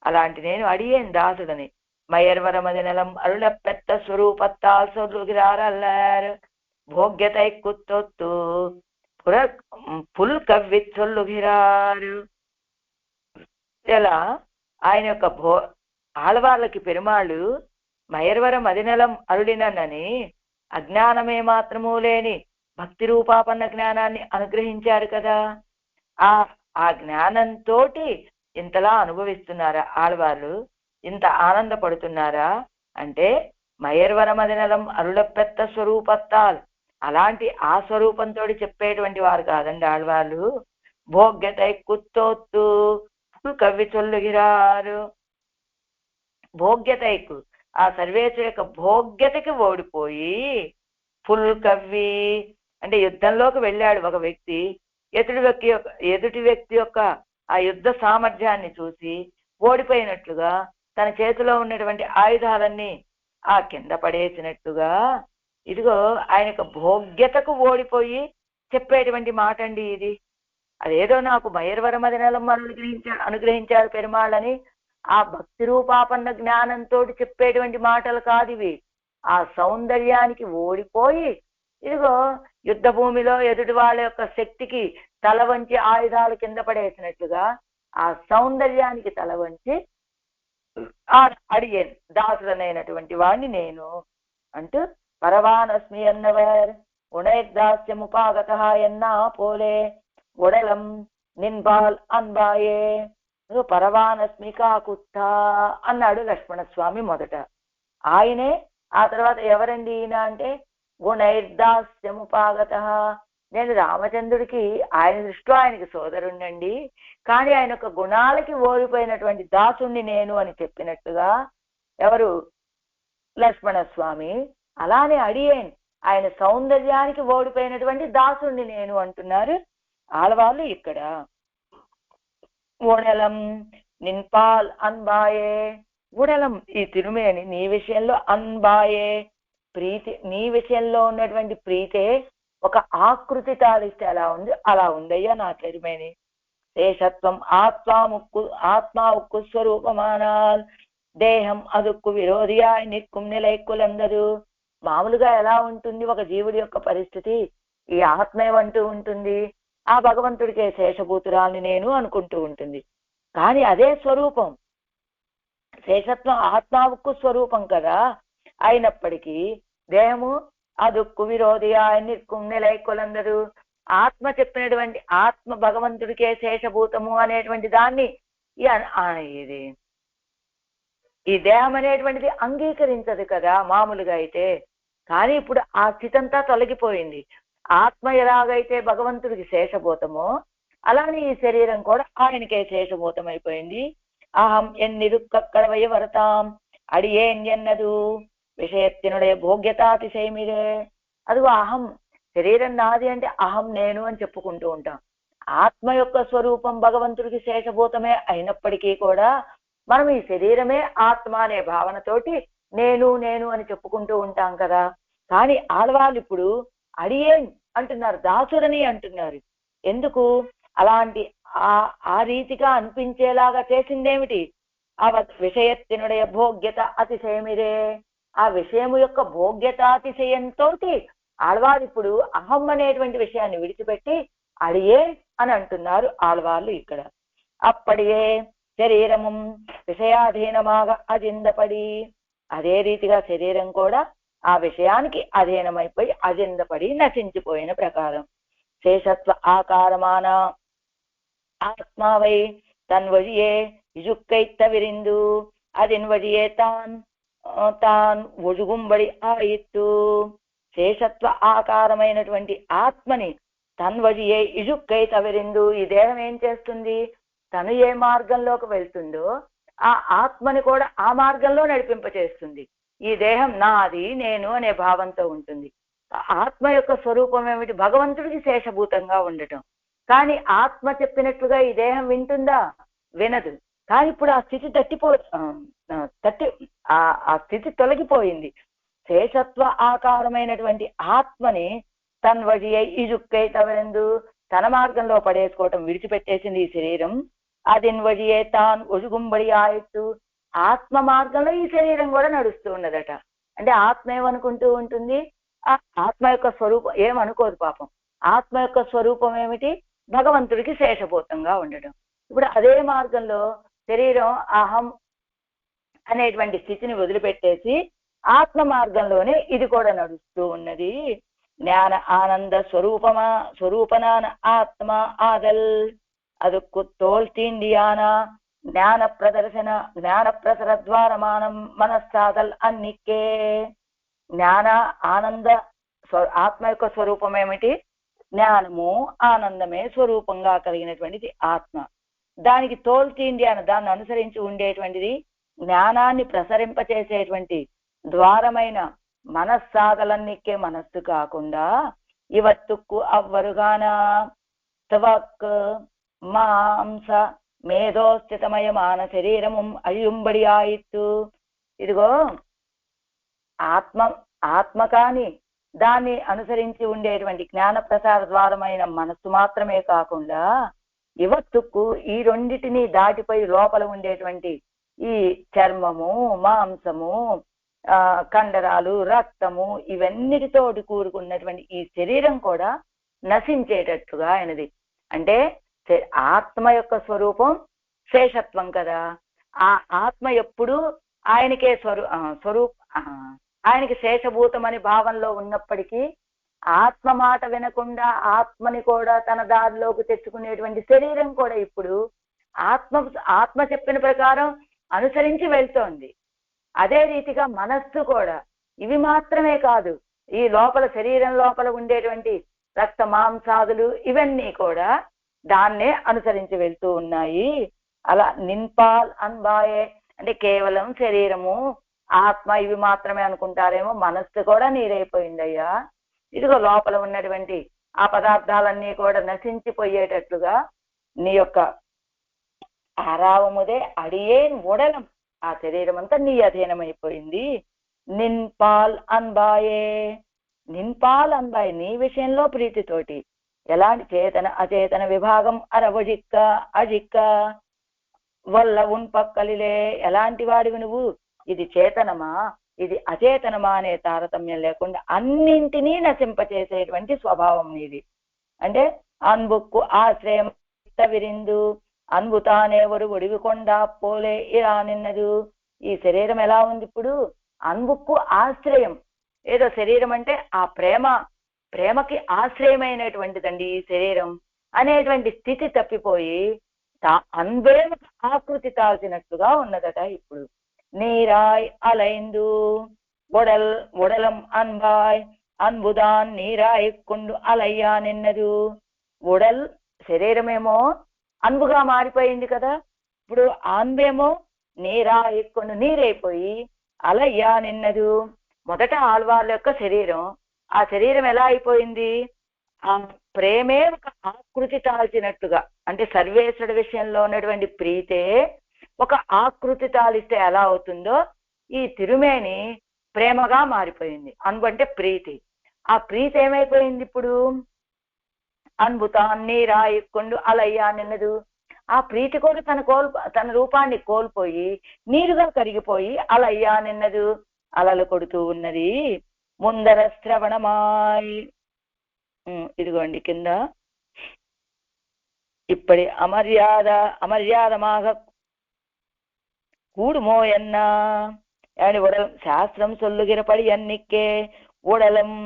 అలాంటి నేను అడియేను దాసుడని மயர்வரமதிநலம் அருளப்பெற்ற ஸ்வரூபத்தால் சொல்லுகிறார் போக்கியத்தை குத்தொத்து புல் கவ்வி சொல்லுகிறார். ఇలా ఆయన యొక్క ఆడవాళ్ళకి పెరుమాళ్ళు మయర్వర మదినలం అరుడినని అజ్ఞానమే మాత్రము లేని భక్తి రూపాపన్న జ్ఞానాన్ని అనుగ్రహించారు కదా. ఆ జ్ఞానంతో ఇంతలా అనుభవిస్తున్నారా ఆడవాళ్ళు, ఇంత ఆనందపడుతున్నారా అంటే మయర్వరమదినలం అరుళపెత్త స్వరూపత్తాల్, అలాంటి ఆ స్వరూపంతో చెప్పేటువంటి వారు కాదండి ఆళ్వాళ్ళు. భోగ్యతై కుత్తోత్తు కవి చొల్లుగిరారు. భోగ్యతైకు, ఆ సర్వేశ్వరు యొక్క భోగ్యతకి ఓడిపోయి ఫుల్ కవ్వి అంటే యుద్ధంలోకి వెళ్ళాడు ఒక వ్యక్తి. ఎదుటి వ్యక్తి యొక్క ఆ యుద్ధ సామర్థ్యాన్ని చూసి ఓడిపోయినట్లుగా తన చేతిలో ఉన్నటువంటి ఆయుధాలన్నీ ఆ కింద పడేసినట్టుగా ఇదిగో ఆయన యొక్క భోగ్యతకు ఓడిపోయి చెప్పేటువంటి మాట అండి ఇది. అదేదో నాకు మయర్వరమదినలం అనుగ్రహించారు పెరుమాళ్ళని ఆ భక్తి రూపాపన్న జ్ఞానంతో చెప్పేటువంటి మాటలు కాదు ఇవి. ఆ సౌందర్యానికి ఓడిపోయి ఇదిగో యుద్ధ భూమిలో ఎదుటి వాళ్ళ యొక్క శక్తికి తల వంచి ఆయుధాలు కింద పడేసినట్లుగా ఆ సౌందర్యానికి తల వంచి అడిగేను దాసుడనైనటువంటి వాడిని నేను అంటూ పరవానస్మి అన్నవర్ ఉణైర్దాస్యముపాగత ఎన్నా పోలే ఉడలం నిన్బాల్ అన్బాయే పరవానస్మి కాకుత్తా అన్నాడు లక్ష్మణస్వామి మొదట. ఆయనే ఆ తర్వాత ఎవరండి ఈయన అంటే గుణైర్దాస్యముపాగత, నేను రామచంద్రుడికి ఆయన దృష్టిలో ఆయనకి సోదరుణ్ణండి, కానీ ఆయన యొక్క గుణాలకి ఓడిపోయినటువంటి దాసుణ్ణి నేను అని చెప్పినట్టుగా ఎవరు లక్ష్మణస్వామి. అలానే అడియేన్ ఆయన సౌందర్యానికి ఓడిపోయినటువంటి దాసుణ్ణి నేను అంటున్నారు ఆడవాళ్ళు ఇక్కడ. ఉడలం నిన్పాల్ అన్బాయే, ఉడలం ఈ తిరుమేని నీ విషయంలో అన్బాయే ప్రీతి, నీ విషయంలో ఉన్నటువంటి ప్రీతే ఒక ఆకృతి తాలిస్తే అలా ఉంది, అలా ఉందయ్యా నా తిరుమేని. శేషత్వం ఆత్మా ఉక్కు స్వరూపమానాల్ దేహం అదుక్కు విరోధియాయ్ నిత్కుం నిలైక్కులందరూ. మామూలుగా ఎలా ఉంటుంది ఒక జీవుడి యొక్క పరిస్థితి, ఈ ఆత్మ ఏమంటూ ఉంటుంది, ఆ భగవంతుడికే శేషభూతురాల్ని నేను అనుకుంటూ ఉంటుంది. కానీ అదే స్వరూపం శేషత్వం ఆత్మావుక్కు స్వరూపం కదా, అయినప్పటికీ దేహము అదుక్కు విరోధియాయ్ నిత్కుం నిలైక్కులందరూ. ఆత్మ చెప్పినటువంటి ఆత్మ భగవంతుడికే శేషభూతము అనేటువంటి దాన్ని ఇది ఈ దేహం అనేటువంటిది అంగీకరించదు కదా మామూలుగా అయితే. కానీ ఇప్పుడు ఆ స్థితి అంతా తొలగిపోయింది. ఆత్మ ఎలాగైతే భగవంతుడికి శేషభూతమో అలానే ఈ శరీరం కూడా ఆయనకే శేషభూతం అయిపోయింది. అహం ఎన్నిరుక్కడవయ వరతాం అడియేన్ ఎన్నదు విషయత్తినుడే భోగ్యతాతిశయమిదే. అదిగో అహం, శరీరం నాది అంటే అహం నేను అని చెప్పుకుంటూ ఉంటాం. ఆత్మ యొక్క స్వరూపం భగవంతుడికి శేషభూతమే అయినప్పటికీ కూడా మనం ఈ శరీరమే ఆత్మ అనే భావనతోటి నేను నేను అని చెప్పుకుంటూ ఉంటాం కదా. కానీ ఆడవాళ్ళు ఇప్పుడు అడియేన్ అంటున్నారు, దాసుడని అంటున్నారు. ఎందుకు అలాంటి ఆ రీతిగా అనిపించేలాగా చేసిందేమిటి? ఆ విషయత్తినుడే భోగ్యత అతిశయమిదే, ఆ విషయము యొక్క భోగ్యతాతిశయంతో ఆళ్వాళ్ళు ఇప్పుడు అహం అనేటువంటి విషయాన్ని విడిచిపెట్టి అడియే అని అంటున్నారు ఆళ్వాళ్ళు ఇక్కడ. అప్పడియే శరీరము విషయాధీనమాగ అజిందపడి, అదే రీతిగా శరీరం కూడా ఆ విషయానికి అధీనమైపోయి అజిందపడి నశించిపోయిన ప్రకారం శేషత్వ ఆకారమాన ఆత్మావై తన్వழியே ఇజుక్కైత్త విరిందు అదిన్వழியே తాన్ ఒడుగుంబడి ఆయిత్తు శేషత్వ ఆకారమైనటువంటి ఆత్మని తన్వழியே ఇజుక్కైత విరిందు ఈ దేహం ఏం చేస్తుంది? తను ఏ మార్గంలోకి వెళ్తుందో ఆ ఆత్మని కూడా ఆ మార్గంలో నడిపింపచేస్తుంది. ఈ దేహం నాది నేను అనే భావంతో ఉంటుంది. ఆత్మ యొక్క స్వరూపం ఏమిటి? భగవంతుడికి శేషభూతంగా ఉండటం. కానీ ఆత్మ చెప్పినట్లుగా ఈ దేహం వింటుందా? వినదు. కానీ ఇప్పుడు ఆ స్థితి ఆ స్థితి తొలగిపోయింది. శేషత్వ ఆకారమైనటువంటి ఆత్మని తన్వழியே ఇజుక్కైత విరిందు తన మార్గంలో పడేసుకోవటం విడిచిపెట్టేసింది ఈ శరీరం. అదిన్వழியே తాన్ ఒడుగుంబడి ఆయిత్తు ఆత్మ మార్గంలో ఈ శరీరం కూడా నడుస్తూ ఉన్నదట. అంటే ఆత్మ ఏమనుకుంటూ ఉంటుంది? ఆ ఆత్మ యొక్క స్వరూపం ఏమనుకోదు పాపం. ఆత్మ యొక్క స్వరూపం ఏమిటి? భగవంతుడికి శేషభూతంగా ఉండడం. ఇప్పుడు అదే మార్గంలో శరీరం అహం అనేటువంటి స్థితిని వదిలిపెట్టేసి ఆత్మ మార్గంలోనే ఇది కూడా నడుస్తూ ఉన్నది. జ్ఞాన ఆనంద స్వరూపనాన ఆత్మ ఆదల్ அதுக்கு தோல் தீண்டியான జ్ఞాన ప్రసరద్వారమానం మనస్సాదల్ అన్నికే. జ్ఞాన ఆనంద ఆత్మ యొక్క స్వరూపం ఏమిటి? జ్ఞానము ఆనందమే స్వరూపంగా కలిగినటువంటిది ఆత్మ. దానికి తోల్తీండి అని దాన్ని అనుసరించి ఉండేటువంటిది జ్ఞానాన్ని ప్రసరింపచేసేటువంటి ద్వారమైన మనస్సాదలన్నికే మనస్సు కాకుండా ಇವತ್ತಕ್ಕೂ అవ్వరుగాన త్వక్ మాంస మేధోస్థితమయమాన శరీరము అయ్యుంబడి ఆయిత్తు. ఇదిగో ఆత్మ కాని దాన్ని అనుసరించి ఉండేటువంటి జ్ఞాన ప్రసార ద్వారమైన మనస్సు మాత్రమే కాకుండా ఇవత్తుకు ఈ రెండిటిని దాటిపోయి లోపల ఉండేటువంటి ఈ చర్మము, మాంసము, కండరాలు, రక్తము ఇవన్నిటితో కూడుకున్నటువంటి ఈ శరీరం కూడా నశించేటట్టుగా అయినది. అంటే ఆత్మ యొక్క స్వరూపం శేషత్వం కదా. ఆ ఆత్మ ఎప్పుడు ఆయనకే ఆయనకి శేషభూతం అని భావంలో ఉన్నప్పటికీ ఆత్మ మాట వినకుండా ఆత్మని కూడా తన దారిలోకి తెచ్చుకునేటువంటి శరీరం కూడా ఇప్పుడు ఆత్మ చెప్పిన ప్రకారం అనుసరించి వెళ్తోంది. అదే రీతిగా మనస్సు కూడా ఇవి మాత్రమే కాదు, ఈ లోపల శరీరం లోపల ఉండేటువంటి రక్త మాంసాదులు ఇవన్నీ కూడా దాన్నే అనుసరించి వెళ్తూ ఉన్నాయి. అలా నిన్పాల్ అన్బాయే అంటే కేవలం శరీరము ఆత్మ ఇవి మాత్రమే అనుకుంటారేమో, మనస్సు కూడా నీరైపోయిందయ్యా. ఇదిగో లోపల ఉన్నటువంటి ఆ పదార్థాలన్నీ కూడా నశించిపోయేటట్లుగా నీ యొక్క ఆరావముదే అడియేన్ ఉడలం ఆ శరీరం అంతా నీ అధీనమైపోయింది. నిన్పాల్ అన్బాయే నీ విషయంలో ప్రీతితోటి ఎలాంటి చేతన అచేతన విభాగం అరవజిక్క అజిక్క వల్ల ఉన్పక్కలిలే ఎలాంటి వాడివి నువ్వు, ఇది చేతనమా ఇది అచేతనమా అనే తారతమ్యం లేకుండా అన్నింటినీ నశింపచేసేటువంటి స్వభావం నీది. అంటే అన్బుక్కు ఆశ్రయం విరిందు అన్బుతానేవరు ఒడివికొండా పోలే ఇలా నిన్నదు. ఈ శరీరం ఎలా ఉంది ఇప్పుడు? అన్బుక్కు ఆశ్రయం. ఏదో శరీరం అంటే ఆ ప్రేమకి ఆశ్రయమైనటువంటిదండి ఈ శరీరం అనేటువంటి స్థితి తప్పిపోయి అన్వేమకు ఆకృతి తాల్చినట్లుగా ఉన్నదట ఇప్పుడు. నీరాయ్ అలైందు ఉడలం అన్బాయ్ అన్బుదాన్ నీరాయ్ కొండు అలయ్యా నిన్నదు. ఉడల్ శరీరమేమో అన్బుగా మారిపోయింది కదా, ఇప్పుడు అన్బేమో నీరాయ్ కొండు నీరైపోయి అలయ్యా నిన్నదు. మొదట ఆళ్వార్ల యొక్క శరీరం, ఆ శరీరం ఎలా అయిపోయింది? ఆ ప్రేమే ఒక ఆకృతి తాల్చినట్టుగా, అంటే సర్వేశ్వరుడి విషయంలో ఉన్నటువంటి ప్రీతే ఒక ఆకృతి తాలిస్తే ఎలా అవుతుందో ఈ తిరుమేని ప్రేమగా మారిపోయింది. అంటే ప్రీతి. ఆ ప్రీతి ఏమైపోయింది ఇప్పుడు? అన్బుతాన్ని రాయికొండు అలయ్యా నిన్నదు. ఆ ప్రీతి కూడా తన రూపాన్ని కోల్పోయి నీరుగా కరిగిపోయి అలయ్యా నిన్నదు అలలు కొడుతూ ఉన్నది. ముందర శ్రవణమాయ్ ఇదిగోండి కింద ఇప్పటి అమర్యాదమాగ కూడుమోయన్నా ஏடி உடலம் சாஸ்திரம் சொல்லுகிறபடி அன்னிக்கே உடலம்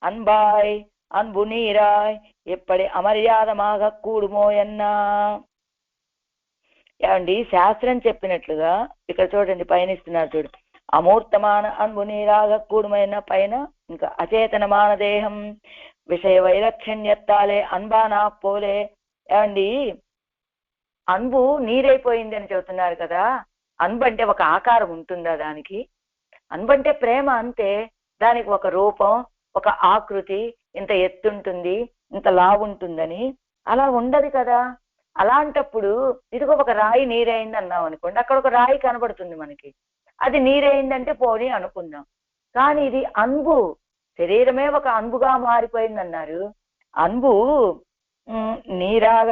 அன்பாய் அன்பு நீராய் எப்படி అమర్యాదமாக కూడుమో ఎన్నా. ఏమండి శాస్త్రం చెప్పినట్లుగా ఇక్కడ చూడండి పైన ఇస్తున్నారు చూడు, అమూర్తమాన అన్బు నీరాగ కూడుమైన పైన ఇంకా అచేతనమాన దేహం విషయ వైలక్షణ్యత్తాలే అన్బానా పోలే. ఏమండి అన్బు నీరైపోయింది అని చెబుతున్నారు కదా, అన్బు అంటే ఒక ఆకారం ఉంటుందా దానికి? అన్బు అంటే ప్రేమ అంతే, దానికి ఒక రూపం ఒక ఆకృతి, ఇంత ఎత్తుంటుంది ఇంత లావుంటుందని అలా ఉండదు కదా. అలాంటప్పుడు ఇదిగో ఒక రాయి నీరైంది అన్నాం అనుకోండి, అక్కడ ఒక రాయి కనబడుతుంది మనకి, అది నీరైందంటే పోనీ అనుకుందాం. కానీ ఇది అన్బు, శరీరమే ఒక అన్బుగా మారిపోయింది అన్నారు. అన్బు నీరాగ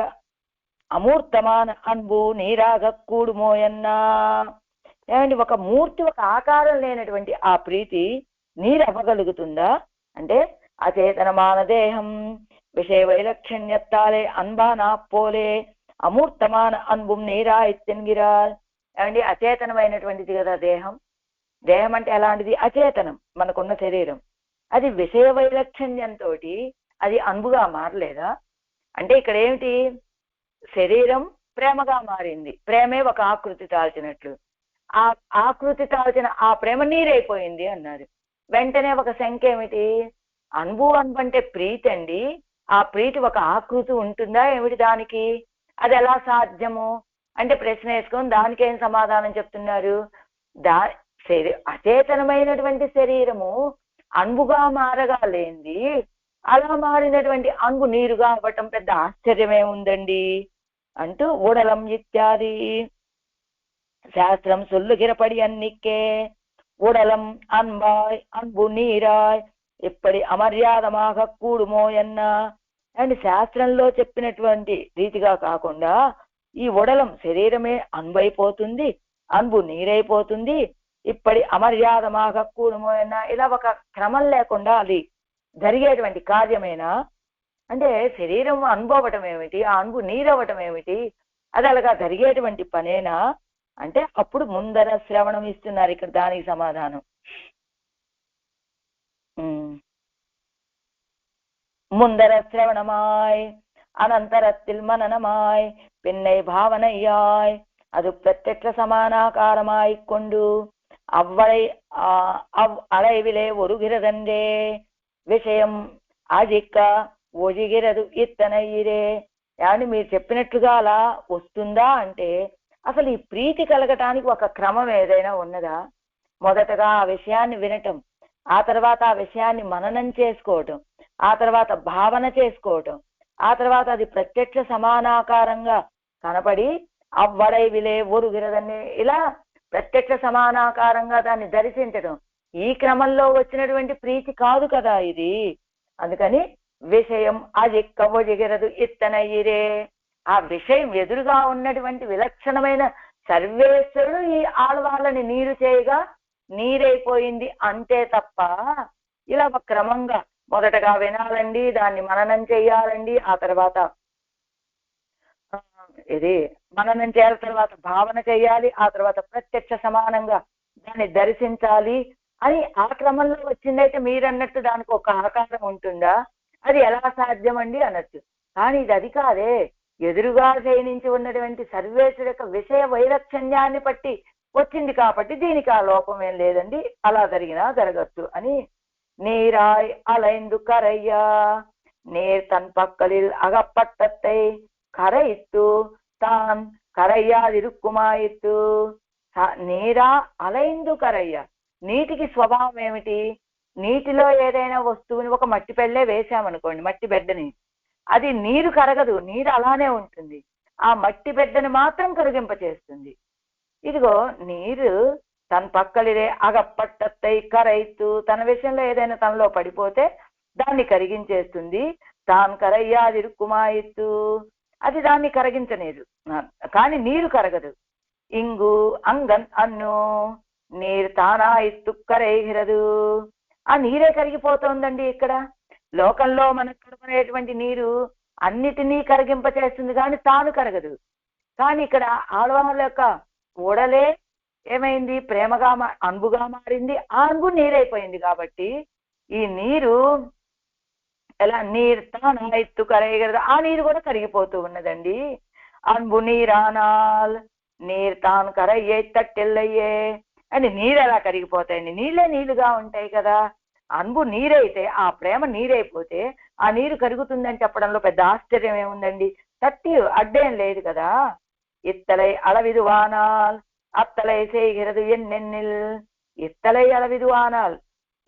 అమూర్తమాన అన్బు నీరాగ కూడుమోయన్నా. ఏమండి ఒక మూర్తి ఒక ఆకారం లేనటువంటి ఆ ప్రీతి నీరు అవ్వగలుగుతుందా అంటే అచేతనమాన దేహం విషయ వైలక్షణ్యత్తాలే అన్బానా పోలే అమూర్తమాన అన్బుం నీరా ఎత్తెన్గిరాల్. ఏమండి అచేతనమైనటువంటిది కదా దేహం. దేహం అంటే ఎలాంటిది? అచేతనం, మనకున్న శరీరం. అది విషయ వైలక్షణ్యంతో అది అన్బుగా మారలేదా? అంటే ఇక్కడ ఏమిటి, శరీరం ప్రేమగా మారింది, ప్రేమే ఒక ఆకృతి తాల్చినట్లు, ఆ ఆకృతి తాల్చిన ఆ ప్రేమ నీరైపోయింది అన్నారు. వెంటనే ఒక శంక ఏమిటి, అన్బు అంటే ప్రీతి అండి, ఆ ప్రీతి ఒక ఆకృతి ఉంటుందా ఏమిటి దానికి? అది ఎలా సాధ్యము అంటే ప్రశ్న వేసుకొని దానికి ఏం సమాధానం చెప్తున్నారు? అచేతనమైనటువంటి శరీరము అన్బుగా మారగా లేంది, అలా మారినటువంటి అన్బు నీరుగా అవ్వటం పెద్ద ఆశ్చర్యమే ఉందండి అంటూ ఉడలం ఇత్యాది శాస్త్రం సొల్లుగిరపడి అన్నికే ఉడలం అన్బాయ్ అన్బు నీరాయ్ ఎప్పటి అమర్యాదమాగ కూడుమో ఎన్నా. అండ్ శాస్త్రంలో చెప్పినటువంటి రీతిగా కాకుండా ఈ ఉడలం శరీరమే అన్బైపోతుంది, అన్బు నీరైపోతుంది, ఇప్పటి అమర్యాదమాగ కూడుమో ఎన్నా. ఇలా ఒక క్రమం లేకుండా అది జరిగేటువంటి కార్యమేనా అంటే శరీరం అనుభవటం ఏమిటి, ఆ అన్బు నీరవ్వటం ఏమిటి, అది అలాగా జరిగేటువంటి పనేనా అంటే అప్పుడు ముందర శ్రవణం ఇస్తున్నారు ఇక్కడ దానికి సమాధానం. ముందర శ్రవణమాయ్ అనంతరத்தில் மனனமாய் பின்னை பாவனையாய் அது பிரத்யட்ச சமானாகாரமாய் கொண்டு அளவிலே ஒருகிறதென்றே விஷయం అజిక్క ఒజిగిరదు ఇత్తనయ్యిరే. ఏమంటే మీరు చెప్పినట్లుగా అలా వస్తుందా అంటే అసలు ఈ ప్రీతి కలగటానికి ఒక క్రమం ఏదైనా ఉన్నదా? మొదటగా ఆ విషయాన్ని వినటం, ఆ తర్వాత ఆ విషయాన్ని మననం చేసుకోవటం, ఆ తర్వాత భావన చేసుకోవటం, ఆ తర్వాత అది ప్రత్యక్ష సమానాకారంగా కనపడి అవ్వడైవిలే ఒరుగిరదని ఇలా ప్రత్యక్ష సమానాకారంగా దాన్ని దర్శించడం, ఈ క్రమంలో వచ్చినటువంటి ప్రీతి కాదు కదా ఇది. అందుకని విషయం అజిక్క ఒజిగిరదు ఇత్తనయ్యిరే. ఆ విషయం ఎదురుగా ఉన్నటువంటి విలక్షణమైన సర్వేశ్వరుడు ఈ ఆళ్వాళ్ళని నీరు చేయగా నీరైపోయింది అంతే తప్ప ఇలా ఒక క్రమంగా మొదటగా వినాలండి, దాన్ని మననం చేయాలండి, ఆ తర్వాత ఇది మననం చేయాలి, తర్వాత భావన చేయాలి, ఆ తర్వాత ప్రత్యక్ష సమానంగా దాన్ని దర్శించాలి అని ఆ క్రమంలో వచ్చిందైతే మీరన్నట్టు దానికి ఒక ఆకారం ఉంటుందా? అది ఎలా సాధ్యం అండి అనొచ్చు. కానీ ఇది అది కాదే, ఎదురుగా శయనించి ఉన్నటువంటి సర్వేశ్వరు యొక్క విషయ వైలక్షణ్యాన్ని బట్టి వచ్చింది కాబట్టి దీనికి ఆ లోపం ఏం లేదండి, అలా జరిగినా జరగచ్చు అని. நீராய் அலைந்து கரையா நேர் தன் பக்கலில் அகப்பட்டத்தை கரைத்து தான் కరయ్యాదిరుక్కుమాయిత్తు. నీరా అలైందు కరయ్య, నీటికి స్వభావం ఏమిటి? నీటిలో ఏదైనా వస్తువుని ఒక మట్టి పెళ్ళే వేసామనుకోండి, మట్టి బిడ్డని, అది నీరు కరగదు, నీరు అలానే ఉంటుంది, ఆ మట్టి బిడ్డని మాత్రం కరిగింపచేస్తుంది. ఇదిగో నీరు తన పక్కలిరే అగప్పట్టత్తై కరైతు, తన విషయంలో ఏదైనా తనలో పడిపోతే దాన్ని కరిగించేస్తుంది. తాను కరయ్యాదిరుక్కుమాయిత్తు, అది దాన్ని కరిగించలేదు, కానీ నీరు కరగదు. ఇంగు అంగన్ అన్ను నీరు తానా ఇత్తు కరైగిరదు, ఆ నీరే కరిగిపోతుందండి. ఇక్కడ లోకంలో మనకు కడుపునేటువంటి నీరు అన్నిటినీ కరిగింపచేస్తుంది కానీ తాను కరగదు. కానీ ఇక్కడ ఆడవాళ్ళ యొక్క ఉడలే ఏమైంది? ప్రేమగా అన్బుగా మారింది. ఆ అన్బు నీరైపోయింది. కాబట్టి ఈ నీరు ఎలా నీరు తాను ఎత్తు కరగదు, ఆ నీరు కూడా కరిగిపోతూ ఉన్నదండి. అన్బు నీరానాల్ నీరు తాను కరయ్యే తట్టెల్లయ్యే అని నీరు ఎలా కరిగిపోతాయండి? నీళ్ళే నీళ్లుగా ఉంటాయి కదా. అన్బు నీరైతే, ఆ ప్రేమ నీరైపోతే ఆ నీరు కరుగుతుందని చెప్పడంలో పెద్ద ఆశ్చర్యం ఏముందండి? తట్టి అడ్డేం లేదు కదా. ఇత్తలై அளவிதுவானால் அத்தலை செய்கிறது என்னென்னில் ఇత్తలై அளவிதுவானால்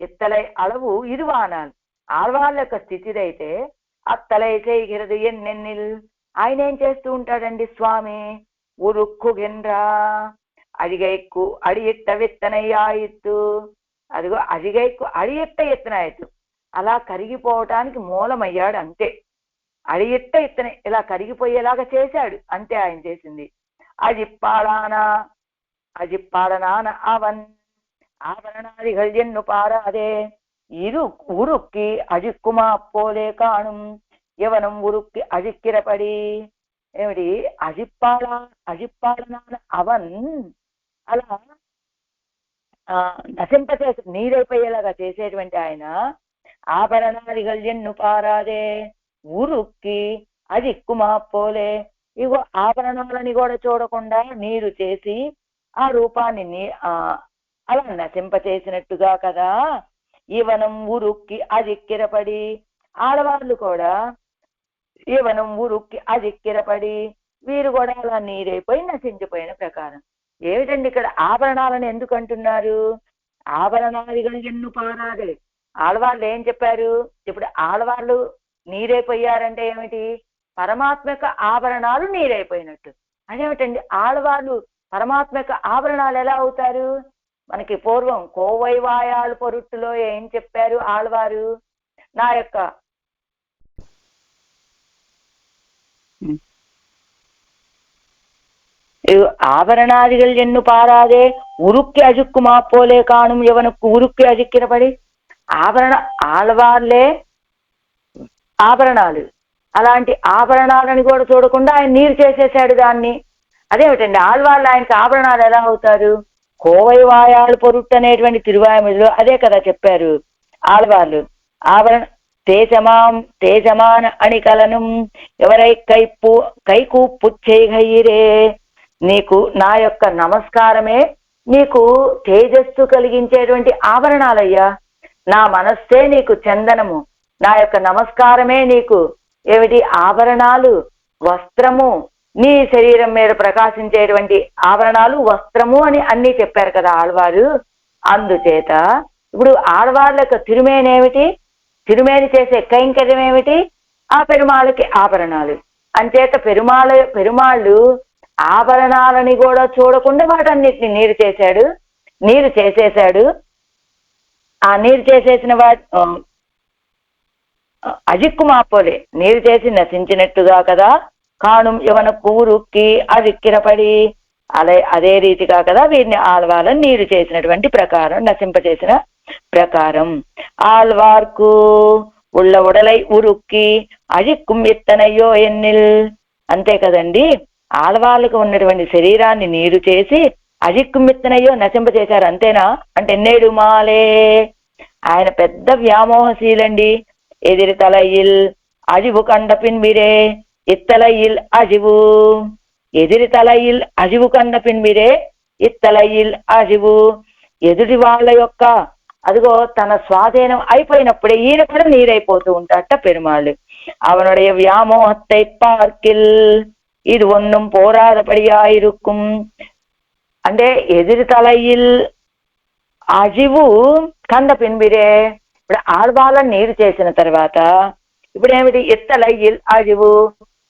ఇత్తలై அளవు ఇదువానాల్ ఆళ్వాళ్ళ యొక్క స్థితిదైతే అత్తలై చేయగిరదు ఎన్నెన్నిల్ ఆయన ఏం చేస్తూ ఉంటాడండి స్వామి? ఉరుక్కుగిన్రా అడిగైక్కు అడియిట్ట విత్తనయ్యాయిత్తు. అదిగో అడిగైక్కు అడియిట్ట ఎత్తనాయత్తు, అలా కరిగిపోవటానికి మూలమయ్యాడు అంతే. అడియిట్ట ఇత్తన ఇలా కరిగిపోయేలాగా చేశాడు అంతే ఆయన చేసింది. అజిప్పాడనాన అవన్ ఆభరణాదిகள் ఎన్ను పారాదే ఇరు ఉరుక్కి అజిక్కుమా పోలే కాణుం యవనం ఉరుక్కి అజిక్కిరపడి. ఏమిటి? అజిప్పాడనాన అవన్ అలా నశింపచేసి నీరైపోయేలాగా చేసేటువంటి ఆయన ఆభరణాదిகள் ఎన్ను పారాదే ఉరుక్కి అజిక్కుమా పోలే. ఇగో ఆభరణాలని కూడా చూడకుండా నీరు చేసి ఆ రూపాన్ని అలా నశింపచేసినట్టుగా కదా. ఈవనం ఊరుక్కి అజిక్కిరపడి, ఆడవాళ్ళు కూడా ఈవనం ఊరుక్కి అజిక్కిరపడి వీరు కూడా అలా నీరైపోయి నశించిపోయిన ప్రకారం. ఏమిటండి ఇక్కడ ఆభరణాలను ఎందుకు అంటున్నారు? ఆభరణాదిಗಳು ఎన్ను పారాదే. ఆడవాళ్ళు ఏం చెప్పారు? ఇప్పుడు ఆడవాళ్ళు నీరైపోయారంటే ఏమిటి? పరమాత్మ యొక్క ఆభరణాలు నీరైపోయినట్టు. అదేమిటండి? ఆడవాళ్ళు పరమాత్మ యొక్క ఆభరణాలు ఎలా అవుతారు? మనకి పూర్వం కోవైవాయాలు పొరుట్టులో ఏం చెప్పారు ఆళ్వారు? నా యొక్క ఆభరణాదిகள் ఎన్ను పారాదే ఉరుక్కి అజుక్కుమా పోలే కాణుం యవనకు ఉరుక్కి అజిక్కిరపడి. ఆళ్వార్లే ఆభరణాలు, అలాంటి ఆభరణాలని కూడా చూడకుండా ఆయన నీరు చేసేసాడు దాన్ని. అదేమిటండి? ఆళ్వార్లు ఆయనకి ఆభరణాలు ఎలా అవుతారు? కోవైవాయాలు పొరుట్టు అనేటువంటి తిరువాయుమడిలో అదే కదా చెప్పారు ఆళ్వార్లు. ఆభరణ తేజమాన అణికలను ఎవరై కైకు పుచ్చైగయ్యిరే. నీకు నా యొక్క నమస్కారమే నీకు తేజస్సు కలిగించేటువంటి ఆభరణాలయ్యా. నా మనస్సే నీకు చందనము, నా యొక్క నమస్కారమే నీకు ఏమిటి? ఆభరణాలు, వస్త్రము. నీ శరీరం మీద ప్రకాశించేటువంటి ఆభరణాలు, వస్త్రము అని అన్ని చెప్పారు కదా ఆళ్వారు. అందుచేత ఇప్పుడు ఆళ్వార్ల యొక్క తిరుమేనేమిటి? తిరుమేని చేసే కైంకర్యం ఏమిటి? ఆ పెరుమాళ్ళకి ఆభరణాలు. అంచేత పెరుమాళ్ళు ఆభరణాలని కూడా చూడకుండా వాటన్నిటిని నీరు చేసేశాడు. ఆ నీరు చేసేసిన అజిక్కుమాపోలే నీరు చేసి నశించినట్టుగా కదా. కాణుం యవన కూరుక్కి అజిక్కిరపడి అదే రీతిగా కదా వీరిని ఆళ్వాళ్ళని నీరు చేసినటువంటి ప్రకారం, నశింపచేసిన ప్రకారం. ఆళ్వార్కు ఉళ్ళ ఉడలై ఉరుక్కి అజిక్కుం ఎత్తనయ్యో ఎన్నిల్. అంతే కదండి. ఆళ్వాళ్ళకు ఉన్నటువంటి శరీరాన్ని నీరు చేసి అజిక్కుమ్మెత్తనయ్యో నశింపచేశారు. అంతేనా? అంటే ఎన్నేడు మాలే ఆయన పెద్ద వ్యామోహశీలండి. ఎదిరి తలయిల్ అజివు కండ పిన్బిరే ఇత్తలయిల్ అజివు. ఎదిరి తలయిల్ అజివు కండ పిన్బిరే ఇత్తలయిల్ అజివు. ఎదుటి వాళ్ళ యొక్క అదిగో తన స్వాధీనం అయిపోయినప్పుడే ఈయన కూడా నీరైపోతూ ఉంటాడట పెరుమాళ్ళు. అవనుடைய వ్యామోహத்தை பார்க்கில் இது ஒன்னும் போராதபடியாயிருக்கும். అంటే ఎదిరి తలయిల్ అజివు కంద పిన్బిరే. ఇప్పుడు ఆళ్వాళ్ళని నీరు చేసిన తర్వాత ఇప్పుడు ఏమిటి? ఎత్తలయిల్ అజివు,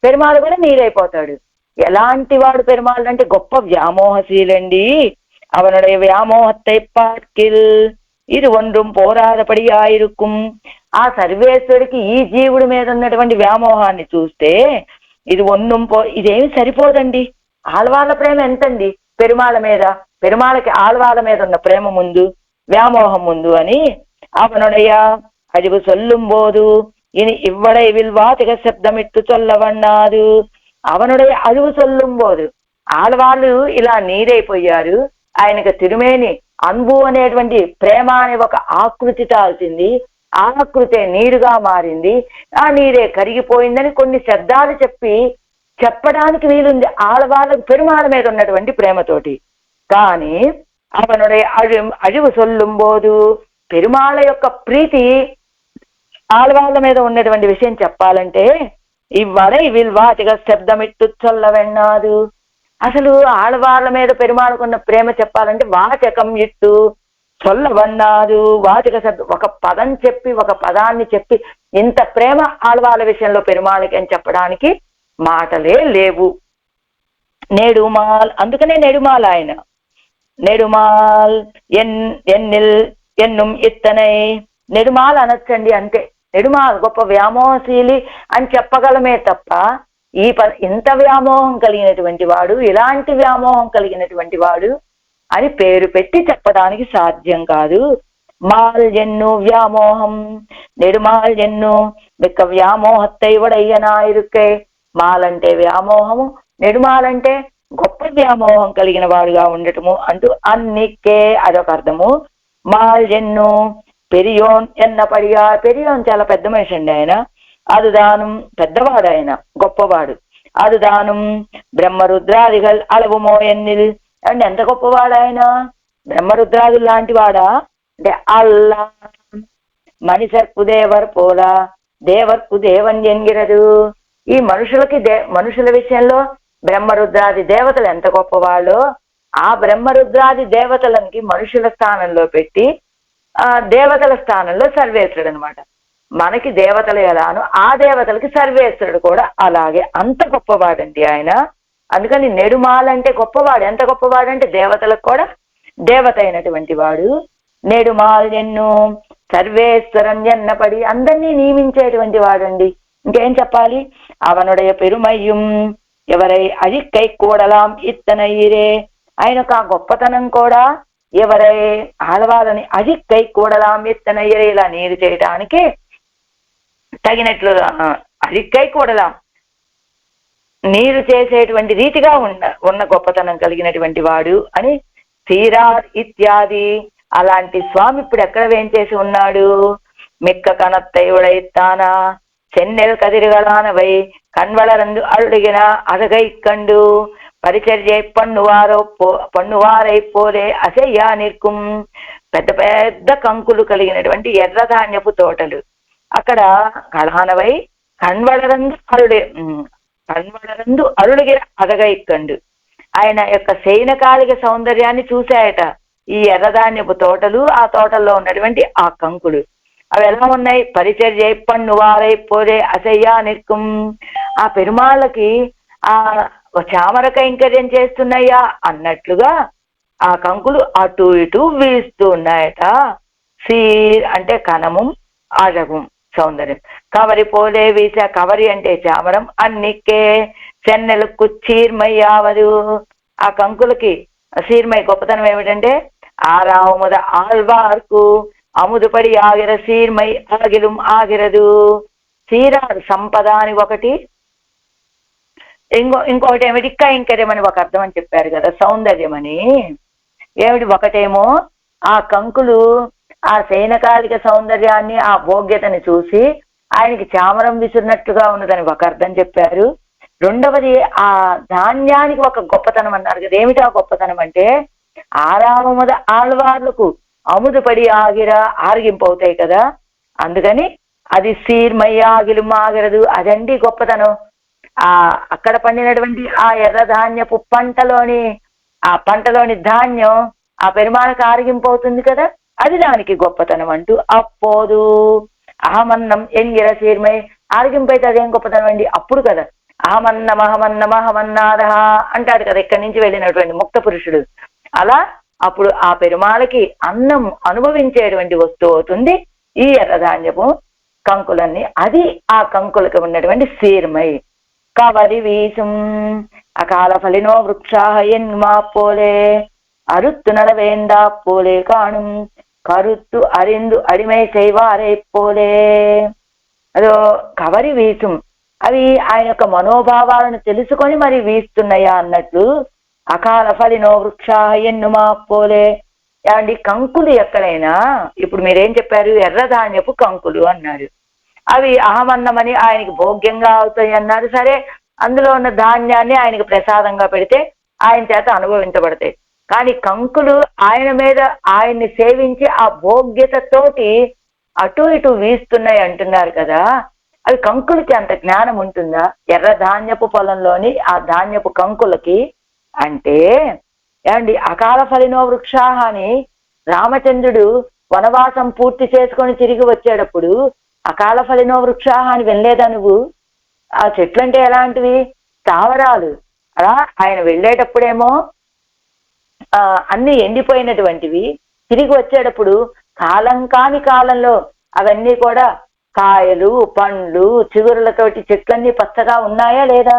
పెరుమాళ్ళు కూడా నీరైపోతాడు. ఎలాంటి వాడు పెరుమాళ్ళు అంటే గొప్ప వ్యామోహశీలండి. అవనుடைய వ్యామోహத்தை பார்க்கில் ఇది ఒండ్రుం పోరాదపడియాయిరుకుం. ఆ సర్వేశ్వరుడికి ఈ జీవుడి మీద ఉన్నటువంటి వ్యామోహాన్ని చూస్తే ఇది ఇదేమి సరిపోదండి. ఆళ్వాళ్ళ ప్రేమ ఎంతండి పెరుమాళ్ళ మీద? పెరుమాళ్ళకి ఆళ్వాళ్ళ మీద ఉన్న ప్రేమ ముందు, వ్యామోహం ముందు అని. అవనుடைய అజివు సొల్లుంబోదు ఇని ఇవ్వడై విల్వాతిక శబ్దమిట్టు చొల్లవన్నాదు. అవనుடைய అజివు సొల్లుంబోదు. ఆళ్వాళ్ళు ఇలా నీరైపోయారు. ఆయనకు తిరుమేని అన్బు అనేటువంటి ప్రేమ అనే ఒక ఆకృతి తాల్చింది. ఆ ఆకృతే నీరుగా మారింది. ఆ నీరే కరిగిపోయిందని కొన్ని శబ్దాలు చెప్పడానికి వీలుంది ఆడవాళ్ళకు పెరుమాళ మీద ఉన్నటువంటి ప్రేమతోటి. కానీ అవనుడే అழிவு సొల్లుంబోదు, పెరుమాళ యొక్క ప్రీతి ఆడవాళ్ళ మీద ఉన్నటువంటి విషయం చెప్పాలంటే ఇవ్వడే విల్వాతిగా శబ్దమిట్టు చొల్లవెన్నాదు. అసలు ఆడవాళ్ళ మీద పెరుమాళకున్న ప్రేమ చెప్పాలంటే వాచకం ఇట్టు చొల్లవన్నాదు. వాచక శబ్దం ఒక పదం చెప్పి ఒక పదాన్ని చెప్పి ఇంత ప్రేమ ఆడవాళ్ళ విషయంలో పెరుమాళకి అని చెప్పడానికి మాటలే లేవు. నేడుమాల్, అందుకనే నెడుమాల్ ఆయన. నెడుమాల్ ఎన్నుం ఇత్తనై, నెడుమాల్ అనొచ్చండి అంతే. నెడుమాల్ గొప్ప వ్యామోహశీలి అని చెప్పగలమే తప్ప ఇంత వ్యామోహం కలిగినటువంటి వాడు, ఇలాంటి వ్యామోహం కలిగినటువంటి వాడు అని పేరు పెట్టి చెప్పడానికి సాధ్యం కాదు. మాల్ ఎన్ను వ్యామోహం, నెడుమాల్ ఎన్ను మిక్క వ్యామోహత్తై ఉడయ్యనాయిరుకే. మాలంటే వ్యామోహము, నెడుమాలంటే గొప్ప వ్యామోహం కలిగిన వాడుగా ఉండటము అంటూ అన్నికే అదొక అర్థము. మాల్ ఎన్ను పెరియోన్ ఎన్నపడిగా, పెరియోన్ చాలా పెద్ద మనిషి అండి ఆయన. అదుదానం పెద్దవాడు, ఆయన గొప్పవాడు. అదుదానం బ్రహ్మరుద్రాదిగల్ అలవుమో ఎన్నిల్ అంటే ఎంత గొప్పవాడు ఆయన, బ్రహ్మరుద్రాదులు లాంటి వాడా అంటే అల్లా మనిషర్కు దేవర్ పోలా దేవర్కు దేవన్ ఎన్గిరదు. ఈ మనుషుల విషయంలో బ్రహ్మరుద్రాది దేవతలు ఎంత గొప్పవాళ్ళో ఆ బ్రహ్మరుద్రాది దేవతలకి మనుషుల స్థానంలో పెట్టి ఆ దేవతల స్థానంలో సర్వేశ్వరుడు అనమాట. మనకి దేవతలు ఎలానో ఆ దేవతలకి సర్వేశ్వరుడు కూడా అలాగే, అంత గొప్పవాడండి ఆయన. అందుకని నెడుమాలంటే గొప్పవాడు. ఎంత గొప్పవాడు అంటే దేవతలకు కూడా దేవత అయినటువంటి వాడు. నెడుమాల్ ఎన్ను సర్వేశ్వరం ఎన్నపడి, అందరినీ నియమించేటువంటి వాడండి. ఇంకేం చెప్పాలి. అవనుடைய పెరుమయ్యం ఎవరై అజిక్కై కూడలాం ఇత్తనయ్యిరే, ఆయనకు ఆ గొప్పతనం కూడా ఎవరై ఆడవాళ్ళని అజిక్కై కూడలాం ఇత్తనయ్యిరే ఇలా నీరు చేయటానికి తగినట్లు అజిక్కై కూడలాం నీరు చేసేటువంటి రీతిగా ఉన్న గొప్పతనం కలిగినటువంటి వాడు అని సీరార్ ఇత్యాది. అలాంటి స్వామి ఇప్పుడు ఎక్కడ వేంచేసి ఉన్నాడు. మిక్క కనత్తయుడైతానా చెన్నెల్ కదిరిగలానవై కన్వళరందు అరుడిగిన అదగైకండు పరిచర్య పన్నువారై పోలే అసయ్యా నిற்கும். పెద్ద పెద్ద కంకులు కలిగినటువంటి ఎర్రధాన్యపు తోటలు అక్కడ కళానవై కన్వళరందు అరుడిగిన అదగైకండు. ఆయన యొక్క శయనకాలిక సౌందర్యాన్ని చూశాయట ఈ ఎర్రధాన్యపు తోటలు, ఆ తోటల్లో ఉన్నటువంటి ఆ కంకులు. అవి ఎలా ఉన్నాయి. పరిచర్య పన్నువారై పోలే అసయ్యా నిற்கும். ఆ పెరుమాళ్ళకి ఆ చామర కైంకర్యం చేస్తున్నాయా అన్నట్లుగా ఆ కంకులు అటు ఇటు వీస్తూ ఉన్నాయట. సీర్ అంటే కనము, అజగం సౌందర్యం. కవరి పోలే వీస, కవరి అంటే చామరం. అన్నికే చెన్నెలకు చీర్మయ్యావదు. ఆ కంకులకి సీర్మై గొప్పతనం ఏమిటంటే ఆరాముద ఆల్వార్కు అముదుపడి ఆగిర సీర్మై ఆగిలం ఆగిరదు. సీరారు సంపద అని ఒకటి, ఇంకొకటి ఏమిటి కైంకర్యం అని ఒక అర్థం అని చెప్పారు కదా, సౌందర్యం అని. ఏమిటి ఒకటేమో ఆ కంకులు ఆ శయనకాలిక సౌందర్యాన్ని ఆ భోగ్యతని చూసి ఆయనకి చామరం విసిరినట్లుగా ఉన్నదని ఒక అర్థం చెప్పారు. రెండవది ఆ ధాన్యానికి ఒక గొప్పతనం అన్నారు కదా. ఏమిటి ఆ గొప్పతనం అంటే ఆరామముద ఆళ్వార్లకు అముదుపడి ఆరగింపవుతాయి కదా, అందుకని అది సీర్మయ్య ఆగిలు ఆగిరదు అదండి గొప్పతనం. అక్కడ పండినటువంటి ఆ ఎర్ర ధాన్యపు పంటలోని ధాన్యం ఆ పెరుమాళకు ఆరగింపవుతుంది కదా, అది దానికి గొప్పతనం అంటూ. అప్పోదు అహమన్నం ఎంగిర సీర్మై ఆరగింపైతే అదేం గొప్పతనం అండి అప్పుడు కదా. అహమన్నమహమన్నమహమన్నారహ అంటాడు కదా ఇక్కడి నుంచి వెళ్ళినటువంటి ముక్త పురుషుడు. అలా అప్పుడు ఆ పెరుమాళకి అన్నం అనుభవించేటువంటి వస్తువు అవుతుంది ఈ ఎర్రధాన్యపు కంకులన్నీ. అది ఆ కంకులకు ఉన్నటువంటి సీర్మై. కవరి వీసుం అకాల ఫలినో వృక్షాహ ఎన్మా పోలే అరుత్తు నలవేందా పోలే కాణుం కరుత్తు అరిందు అడిమై చేయవారై పోలే. అదో కవరి వీసుం, అవి ఆయన యొక్క మనోభావాలను తెలుసుకొని మరి వీస్తున్నాయా అన్నట్లు అకాల ఫలినో వృక్షా ఎన్నుమా పోలే. ఏమండి కంకులు ఎక్కడైనా ఇప్పుడు మీరేం చెప్పారు, ఎర్రధాన్యపు కంకులు అన్నారు. అవి అహమన్నమని ఆయనకి భోగ్యంగా అవుతాయి అన్నారు. సరే, అందులో ఉన్న ధాన్యాన్ని ఆయనకి ప్రసాదంగా పెడితే ఆయన చేత అనుభవించబడతాయి. కానీ కంకులు ఆయన మీద ఆయన్ని సేవించి ఆ భోగ్యతతోటి అటు ఇటు వీస్తున్నాయి అంటున్నారు కదా, అవి కంకులకి అంత జ్ఞానం ఉంటుందా ఎర్ర ధాన్యపు పొలంలోని ఆ ధాన్యపు కంకులకి? అంటే ఏమండి అకాల ఫలినో వృక్షాహ అని రామచంద్రుడు వనవాసం పూర్తి చేసుకొని తిరిగి వచ్చేటప్పుడు అకాల ఫలినో వృక్షాహ అని వినలేదా నువ్వు? ఆ చెట్లు అంటే ఎలాంటివి? స్థావరాలు. అలా ఆయన వెళ్ళేటప్పుడేమో అన్ని ఎండిపోయినటువంటివి, తిరిగి వచ్చేటప్పుడు కాలం కాని కాలంలో అవన్నీ కూడా కాయలు పండ్లు చిగురులతోటి చెట్లన్నీ పచ్చగా ఉన్నాయా లేదా?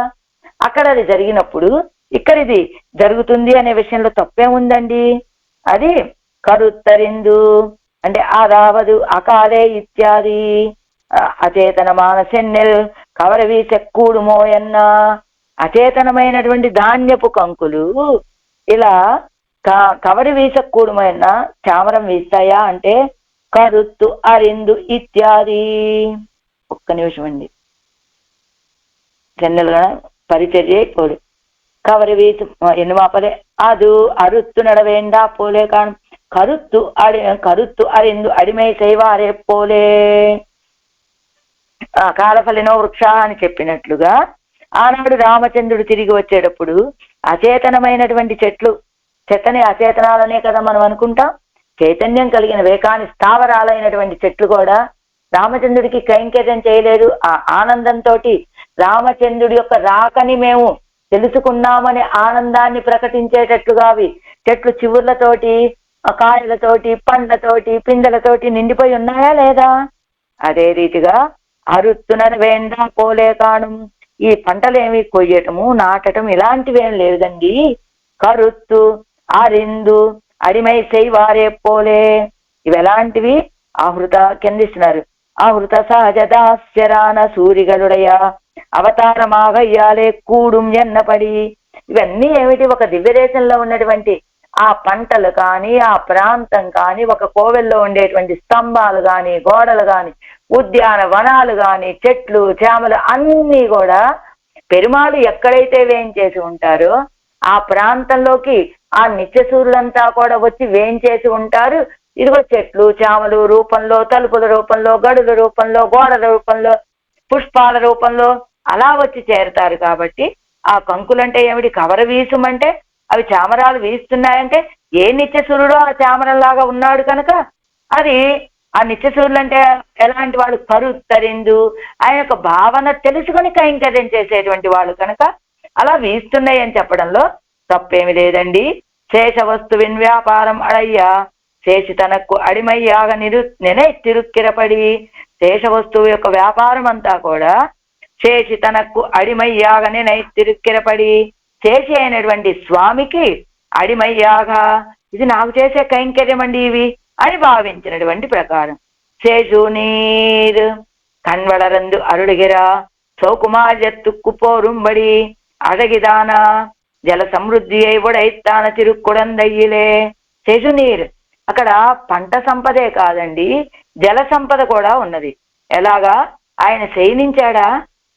అక్కడ అది జరిగినప్పుడు ఇక్కడ ఇది జరుగుతుంది అనే విషయంలో తప్పేముందండి? అది కరుత్తరిందు అంటే అదావదు అకాలే ఇత్యాది అచేతన మానసెన్నెల్ కవరవి చెక్కూడు మోయన్న. అచేతనమైనటువంటి ధాన్యపు కంకులు ఇలా కవరి వీసకూడమైనా చామరం వీస్తాయా అంటే కరుత్తు అరిందు ఇత్యాది. ఒక్క నిమిషం అండి, చెన్నెలుగా పరిచర్య పోడు కవరి వీసు ఎన్నుమాపలే అది అరుత్తు నడవేండా పోలే కాను కరుత్తు అరిందు అడిమై శైవారే పోలే. కాలఫలినో వృక్ష అని చెప్పినట్లుగా ఆనాడు రామచంద్రుడు తిరిగి వచ్చేటప్పుడు అచేతనమైనటువంటి చెట్లు, చెత్తని అచేతనాలనే కదా మనం అనుకుంటాం, చైతన్యం కలిగినవే కాని స్థావరాలైనటువంటి చెట్లు కూడా రామచంద్రుడికి కైంకర్యం చేయలేదు. ఆ ఆనందంతో రామచంద్రుడి యొక్క రాకని మేము తెలుసుకున్నామనే ఆనందాన్ని ప్రకటించేటట్లుగా అవి చెట్లు చివుర్లతోటి కాయలతోటి పండ్లతోటి పిందెలతోటి నిండిపోయి ఉన్నాయా లేదా? అదే రీతిగా అరుత్తున వేండా పోలే కాను, ఈ పంటలేమి కొయ్యటము నాటటం ఇలాంటివేం లేదండి. కరుత్తు అరిందు అడిమై శైవారే పోలే. ఇవి ఎలాంటివి? ఆహృత కిందిస్తున్నారు. ఆహృత సహజ దాస్యరాన సూరిగలుడయ అవతారమాగయ్యాలే కూడుం ఎన్నపడి. ఇవన్నీ ఏమిటి? ఒక దివ్యదేశంలో ఉన్నటువంటి ఆ పంటలు కానీ ఆ ప్రాంతం కానీ ఒక కోవెల్లో ఉండేటువంటి స్తంభాలు కానీ గోడలు కానీ ఉద్యాన వనాలు కానీ చెట్లు చేమలు అన్నీ కూడా పెరుమాళు ఎక్కడైతే వేయించేసి ఉంటారో ఆ ప్రాంతంలోకి ఆ నిత్యసూరులంతా కూడా వచ్చి వేయించేసి ఉంటారు. ఇదిగో చెట్లు చేమలు రూపంలో, తలుపుల రూపంలో, గడుల రూపంలో, గోడల రూపంలో, పుష్పాల రూపంలో అలా వచ్చి చేరుతారు. కాబట్టి ఆ కంకులంటే ఏమిటి? కవర వీసుమంటే అవి చామరాలు వీస్తున్నాయంటే ఏ నిత్యసూరుడో ఆ చామరంలాగా ఉన్నాడు కనుక అది ఆ నిత్యసూరులు అంటే ఎలాంటి వాళ్ళు? కరుత్తరిందు ఆయన యొక్క భావన తెలుసుకొని కైంకర్యం చేసేటువంటి వాళ్ళు కనుక అలా వీస్తున్నాయి అని చెప్పడంలో తప్పేమి లేదండి. శేష వస్తువిన్ వ్యాపారం అడయ్యా శేషి తనకు అడిమయ్యాగ నెనై తిరుక్కిరపడి. శేష వస్తువు యొక్క వ్యాపారం అంతా కూడా శేషి తనకు అడిమయ్యాగ నెనై తిరుక్కిరపడి, శేషి అయినటువంటి స్వామికి అడిమయ్యాగా ఇది నాకు చేసే కైంకర్యం అండి ఇవి అని భావించినటువంటి ప్రకారం శేషు నీరు కన్వళరందు అరుడిగిరా సౌకుమార్యత్తుక్కు పోరుంబడి అడగిదాన జల సమృద్ధి అయితాన తిరుక్కుడందయ్యిలే. శేషు నీరు అక్కడ పంట సంపదే కాదండి, జల సంపద కూడా ఉన్నది. ఎలాగా? ఆయన శయనించాడా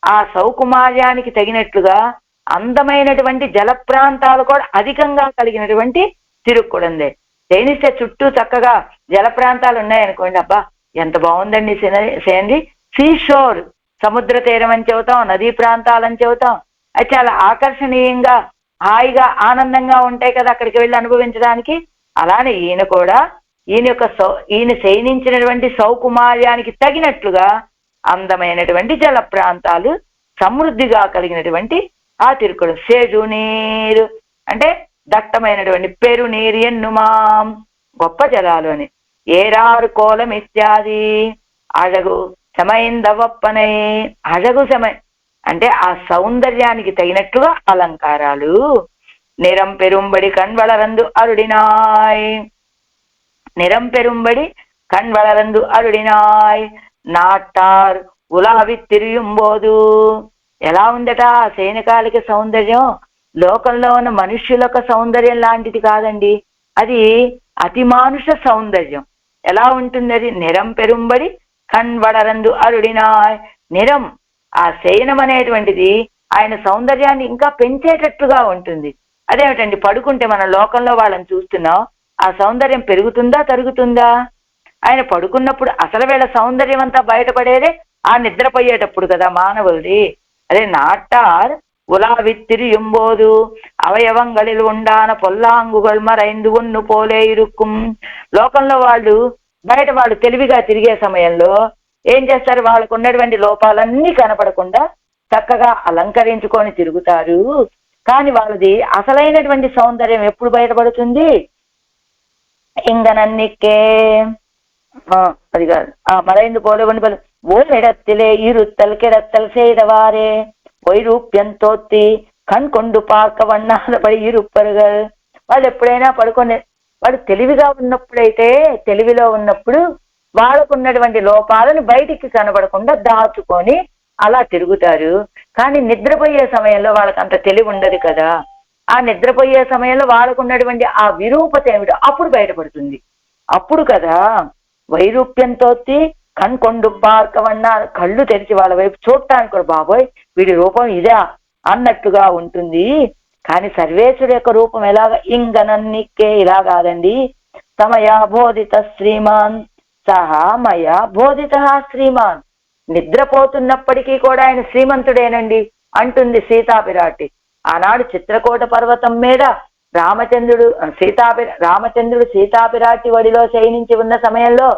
ఆ సౌకుమార్యానికి తగినట్లుగా అందమైనటువంటి జల ప్రాంతాలు కూడా అధికంగా కలిగినటువంటి తిరుక్కుడందే. శయనిస్తే చుట్టూ చక్కగా జల ప్రాంతాలు ఉన్నాయనుకోండి, అబ్బా ఎంత బాగుందండి సేంద్రి సీషోర్ సముద్ర తీరం అని చెబుతాం, నదీ ప్రాంతాలని చెబుతాం. అది చాలా ఆకర్షణీయంగా హాయిగా ఆనందంగా ఉంటాయి కదా అక్కడికి వెళ్ళి అనుభవించడానికి. అలానే ఈయన కూడా ఈయన శయనించినటువంటి సౌకుమార్యానికి తగినట్లుగా అందమైనటువంటి జల ప్రాంతాలు సమృద్ధిగా కలిగినటువంటి ఆ తిరుకుడు. సేజు నీరు అంటే దట్టమైనటువంటి పెరు నీరు ఎన్నుమాం గొప్ప జలాలు అని. ఏరారు కోలం ఇత్యాది అழగు శమైందవప్పనై. అழగు శమై అంటే ఆ సౌందర్యానికి తగినట్లుగా అలంకారాలు. నిరం పెరుంబడి కణ్వళరందు అరుడినాయ్. నిరం పెరుంబడి కణ్వళరందు అరుడినాయ్ నాటార్ ఉలావి తిరియుంబోదు. ఎలా ఉందట ఆ సైనికాలకి సౌందర్యం? లోకంలో ఉన్న మనుష్యులకు సౌందర్యం లాంటిది కాదండి. అది అతిమానుష సౌందర్యం. ఎలా ఉంటుంది అది? నిరం పెరుంబడి కణ్వడరందు అరుడినా. నిరం, ఆ శయనం అనేటువంటిది ఆయన సౌందర్యాన్ని ఇంకా పెంచేటట్లుగా ఉంటుంది. అదేమిటండి, పడుకుంటే మన లోకంలో వాళ్ళని చూస్తున్నాం, ఆ సౌందర్యం పెరుగుతుందా తరుగుతుందా? ఆయన పడుకున్నప్పుడు అసలు వీళ్ళ సౌందర్యం అంతా బయటపడేదే ఆ నిద్రపోయేటప్పుడు కదా మానవులది. అదే నాట్టార్ ఉలావిత్తిరియుంబోదు అవయవంగళిలు ఉండాన పొల్లాంగుగల్ మరైందు ఉన్ను పోలే ఇరుక్కుం. లోకంలో వాళ్ళు తెలివిగా తిరిగే సమయంలో ఏం చేస్తారు? వాళ్ళకు ఉన్నటువంటి లోపాలన్నీ కనపడకుండా చక్కగా అలంకరించుకొని తిరుగుతారు. కానీ వాళ్ళది అసలైనటువంటి సౌందర్యం ఎప్పుడు బయటపడుతుంది? ఇంగనన్నికే అది కాదు, మరైందు పోలే కొన్ని పలు ఓడెడత్తిలే ఇరుత్తల్ కిడత్తల్ செய்தவாறே వైరూప్యంతోత్తి కన్కొండు పార్క వన్నాలపై ఇరుప్పరుగల్. వాళ్ళు ఎప్పుడైనా పడుకొని వాళ్ళు తెలివిగా ఉన్నప్పుడైతే, తెలివిలో ఉన్నప్పుడు వాళ్ళకు ఉన్నటువంటి లోపాలను బయటికి కనబడకుండా దాచుకొని అలా తిరుగుతారు. కానీ నిద్రపోయే సమయంలో వాళ్ళకి అంత తెలివి ఉండదు కదా. ఆ నిద్రపోయే సమయంలో వాళ్ళకు ఉన్నటువంటి ఆ విరూపత ఏమిటో అప్పుడు బయటపడుతుంది. అప్పుడు కదా వైరూప్యంతో కన్కొండు పార్కవన్నా, కళ్ళు తెరిచి వాళ్ళ వైపు చూడటానికి కూడా బాబోయ్ వీడి రూపం ఇదా అన్నట్టుగా ఉంటుంది. కానీ సర్వేశ్వరు యొక్క రూపం ఎలాగ? ఇంగనన్నికే ఇలా కాదండి. సమయా బోధిత శ్రీమాన్ సహా మయా బోధిత శ్రీమాన్. నిద్రపోతున్నప్పటికీ కూడా ఆయన శ్రీమంతుడేనండి అంటుంది సీతాపిరాటి. ఆనాడు చిత్రకూట పర్వతం మీద రామచంద్రుడు సీతాపిరాటి వడిలో శయనించి ఉన్న సమయంలో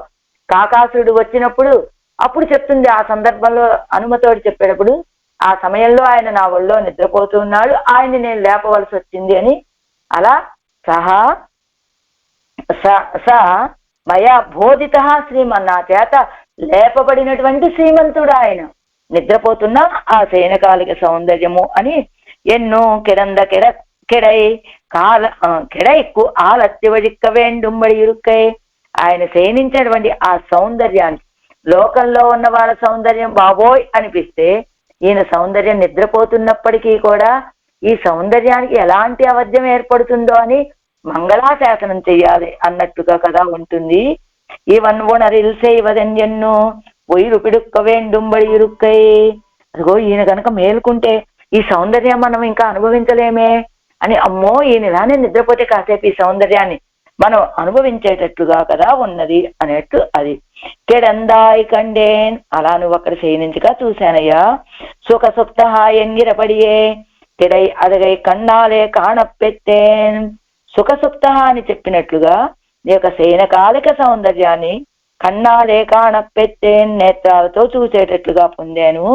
కాకాసుడు వచ్చినప్పుడు అప్పుడు చెప్తుంది. ఆ సందర్భంలో హనుమతోడు చెప్పేటప్పుడు, ఆ సమయంలో ఆయన నా ఒళ్ళో నిద్రపోతున్నాడు, ఆయన్ని నేను లేపవలసి వచ్చింది అని. అలా సహా మయా బోధిత శ్రీమన్, నా చేత లేపబడినటువంటి శ్రీమంతుడు ఆయన. నిద్రపోతున్న ఆ శయనకాలిక సౌందర్యము అని ఎన్నో కెడైక్కు ఆలత్తివజిక్క వేండుంబడి ఇరుక్కై. ఆయన శయనించినటువంటి ఆ సౌందర్యాన్ని, లోకంలో ఉన్న వాళ్ళ సౌందర్యం బాబోయ్ అనిపిస్తే, ఈయన సౌందర్యం నిద్రపోతున్నప్పటికీ కూడా ఈ సౌందర్యానికి ఎలాంటి అవధ్యం ఏర్పడుతుందో అని మంగళాశాసనం చెయ్యాలి అన్నట్టుగా కదా ఉంటుంది. ఈవన్ ఉణరిల్సే ఇవదన్యన్ను ఒయ్యిరుపిడుక్క వేండుంబడి ఇరుక్కై. అదిగో ఈయన కనుక మేలుకుంటే ఈ సౌందర్యం మనం ఇంకా అనుభవించలేమే అని, అమ్మో ఈయన ఇలానే నిద్రపోతే కాసేపు ఈ సౌందర్యాన్ని మనం అనుభవించేటట్లుగా కదా ఉన్నది అనేట్టు అది. కెడందాయి కండేన్, అలా నువ్వు అక్కడ శయనించగా చూశానయ్యా. సుఖ సుప్త ఎంగిరపడియే కెడై అదగై కన్నాలే కాణపెత్తేన్. సుఖసుప్త అని చెప్పినట్లుగా నీ యొక్క శయనకాలిక సౌందర్యాన్ని కన్నాలే కాణపెత్తేన్, నేత్రాలతో చూసేటట్లుగా పొందాను.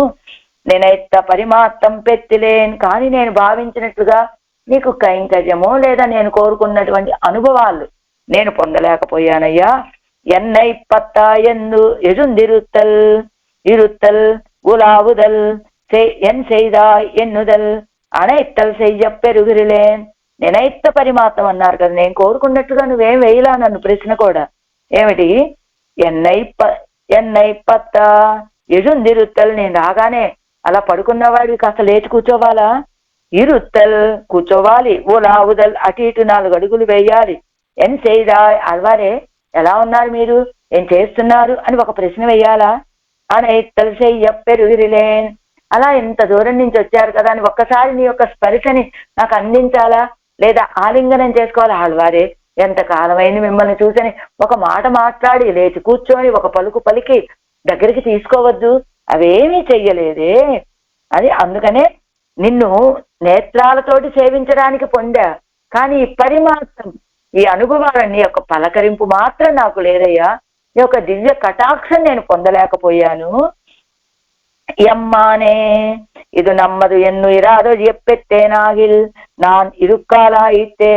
నేనైత పరిమాత్తం పెత్తిలేన్, కానీ నేను భావించినట్లుగా నీకు కైంకర్యమో లేదా నేను కోరుకున్నటువంటి అనుభవాలు నేను పొందలేకపోయానయ్యా. ఎన్నై పత్తా ఎందు ఎజుందిరుత్తల్ ఇరుత్తల్ ఉలావుదల్ ఎన్ செய்தா ఎన్నుదల్ అనైత్తల్ చెయ్య పెరుగురిలేన్. నేనైత పరిమాత్రం అన్నారు కదా, నేను కోరుకున్నట్టుగా నువ్వేం వేయలా నన్ను. ప్రశ్న కూడా ఏమిటి? ఎన్నై పత్తా ఎజుందిరుత్తల్, నేను రాగానే అలా పడుకున్నవాడికి కాస్త లేచి కూర్చోవాలా? ఇరుత్తల్ కూర్చోవాలి, ఉలావుదల్ అటు ఇటు 4 అడుగులు వేయాలి. ఎన్ செய்தா అల్వారే ఎలా ఉన్నారు మీరు, ఏం చేస్తున్నారు అని ఒక ప్రశ్న వేయాలా? అనైత్తల్ చెయ్య పెరుగురిలేన్, అలా ఇంత దూరం నుంచి వచ్చారు కదా అని ఒక్కసారి నీ యొక్క స్పర్శని నాకు అందించాలా? లేదా ఆలింగనం చేసుకోవాలి? ఆళ్వారే ఎంత కాలమైంది మిమ్మల్ని చూసని ఒక మాట మాట్లాడి లేచి కూర్చొని ఒక పలుకు పలికి దగ్గరికి తీసుకోవద్దు, అవేమీ చెయ్యలేదే అది. అందుకనే నిన్ను నేత్రాలతోటి సేవించడానికి పొందా, కానీ ఈ పరిమాత్రం, ఈ అనుభవాలన్నీ యొక్క పలకరింపు మాత్రం నాకు లేదయ్యా. ఈ యొక్క దివ్య కటాక్షం నేను పొందలేకపోయాను. ఎమ్మానే ఇది నమ్మదు ఎన్ను ఇరాదో ఎప్పెత్తేనాగిల్ నాన్ ఇరుక్కాలా ఇస్తే,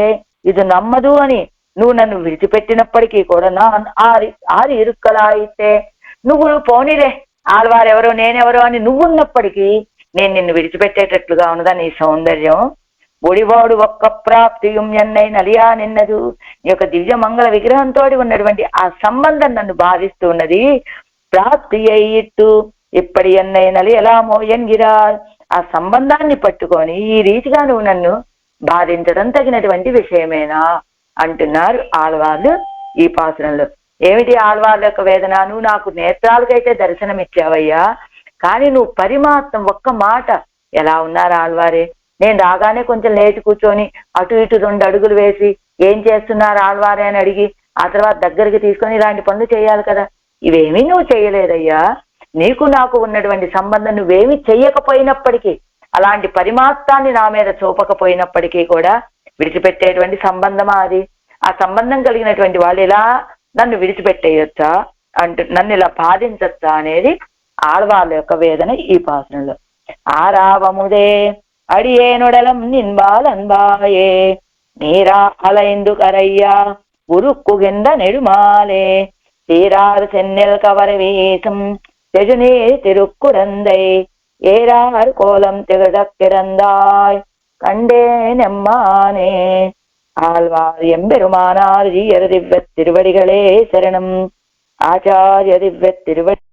ఇది నమ్మదు అని నువ్వు నన్ను విడిచిపెట్టినప్పటికీ కూడా నాన్ ఆరి ఇరుక్కలా ఇస్తే, నువ్వు పోనీలే ఆళ్వారెవరో నేనెవరో అని నువ్వున్నప్పటికీ నేను నిన్ను విడిచిపెట్టేటట్లుగా ఉన్నదా నీ సౌందర్యం? ఒడివాడు ఒక్క ప్రాప్తియం ఎన్నై నలియా నిన్నదు. నీ యొక్క దివ్య మంగళ విగ్రహంతో ఉన్నటువంటి ఆ సంబంధం నన్ను బాధిస్తూ ఉన్నది. ప్రాప్తి అయ్యిట్టు ఇప్పటి ఎన్నై నలి ఎలా మోయంగిరా, ఆ సంబంధాన్ని పట్టుకొని ఈ రీతిగా నువ్వు నన్ను బాధించడం తగినటువంటి విషయమేనా అంటున్నారు ఆళ్వార్లు ఈ పాసురంలో. ఏమిటి ఆళ్వార్ల యొక్క వేదన? నువ్వు నాకు నేత్రాలకైతే దర్శనమిచ్చావయ్యా, కానీ నువ్వు పరమాత్మ ఒక్క మాట ఎలా ఉన్నారు ఆళ్వారే? నేను రాగానే కొంచెం లేచి కూర్చొని అటు ఇటు 2 అడుగులు వేసి ఏం చేస్తున్నారు ఆళ్వారే అని అడిగి ఆ తర్వాత దగ్గరికి తీసుకొని ఇలాంటి పనులు చేయాలి కదా. ఇవేమీ నువ్వు చేయలేదయ్యా. నీకు నాకు ఉన్నటువంటి సంబంధం నువ్వేమీ చెయ్యకపోయినప్పటికీ, అలాంటి పరిమాత్రాన్ని నా మీద చూపకపోయినప్పటికీ కూడా విడిచిపెట్టేటువంటి సంబంధమా అది? ఆ సంబంధం కలిగినటువంటి వాళ్ళు ఇలా నన్ను విడిచిపెట్టేయొచ్చా నన్ను ఇలా బాధించచ్చా అనేది ఆళ్వార్ల యొక్క వేదన ఈ పాసనంలో. ఆరావముదే అడియేనొడలం నిన్బాలన్బాయే நீரா அலைந்து கரையா உருக்குகின்ற நெடுமாலே சீரார் சென்னல் கவர வீசும் செஜுனே திருக்குடந்தை ஏறார் கோலம் திகழக் கிறந்தாய் கண்டே நெம்மானே. ஆழ்வார் எம்பெருமானார் ஜீயர் திவ்ய திருவடிகளே சரணம். ஆச்சாரிய திவ்ய திருவடி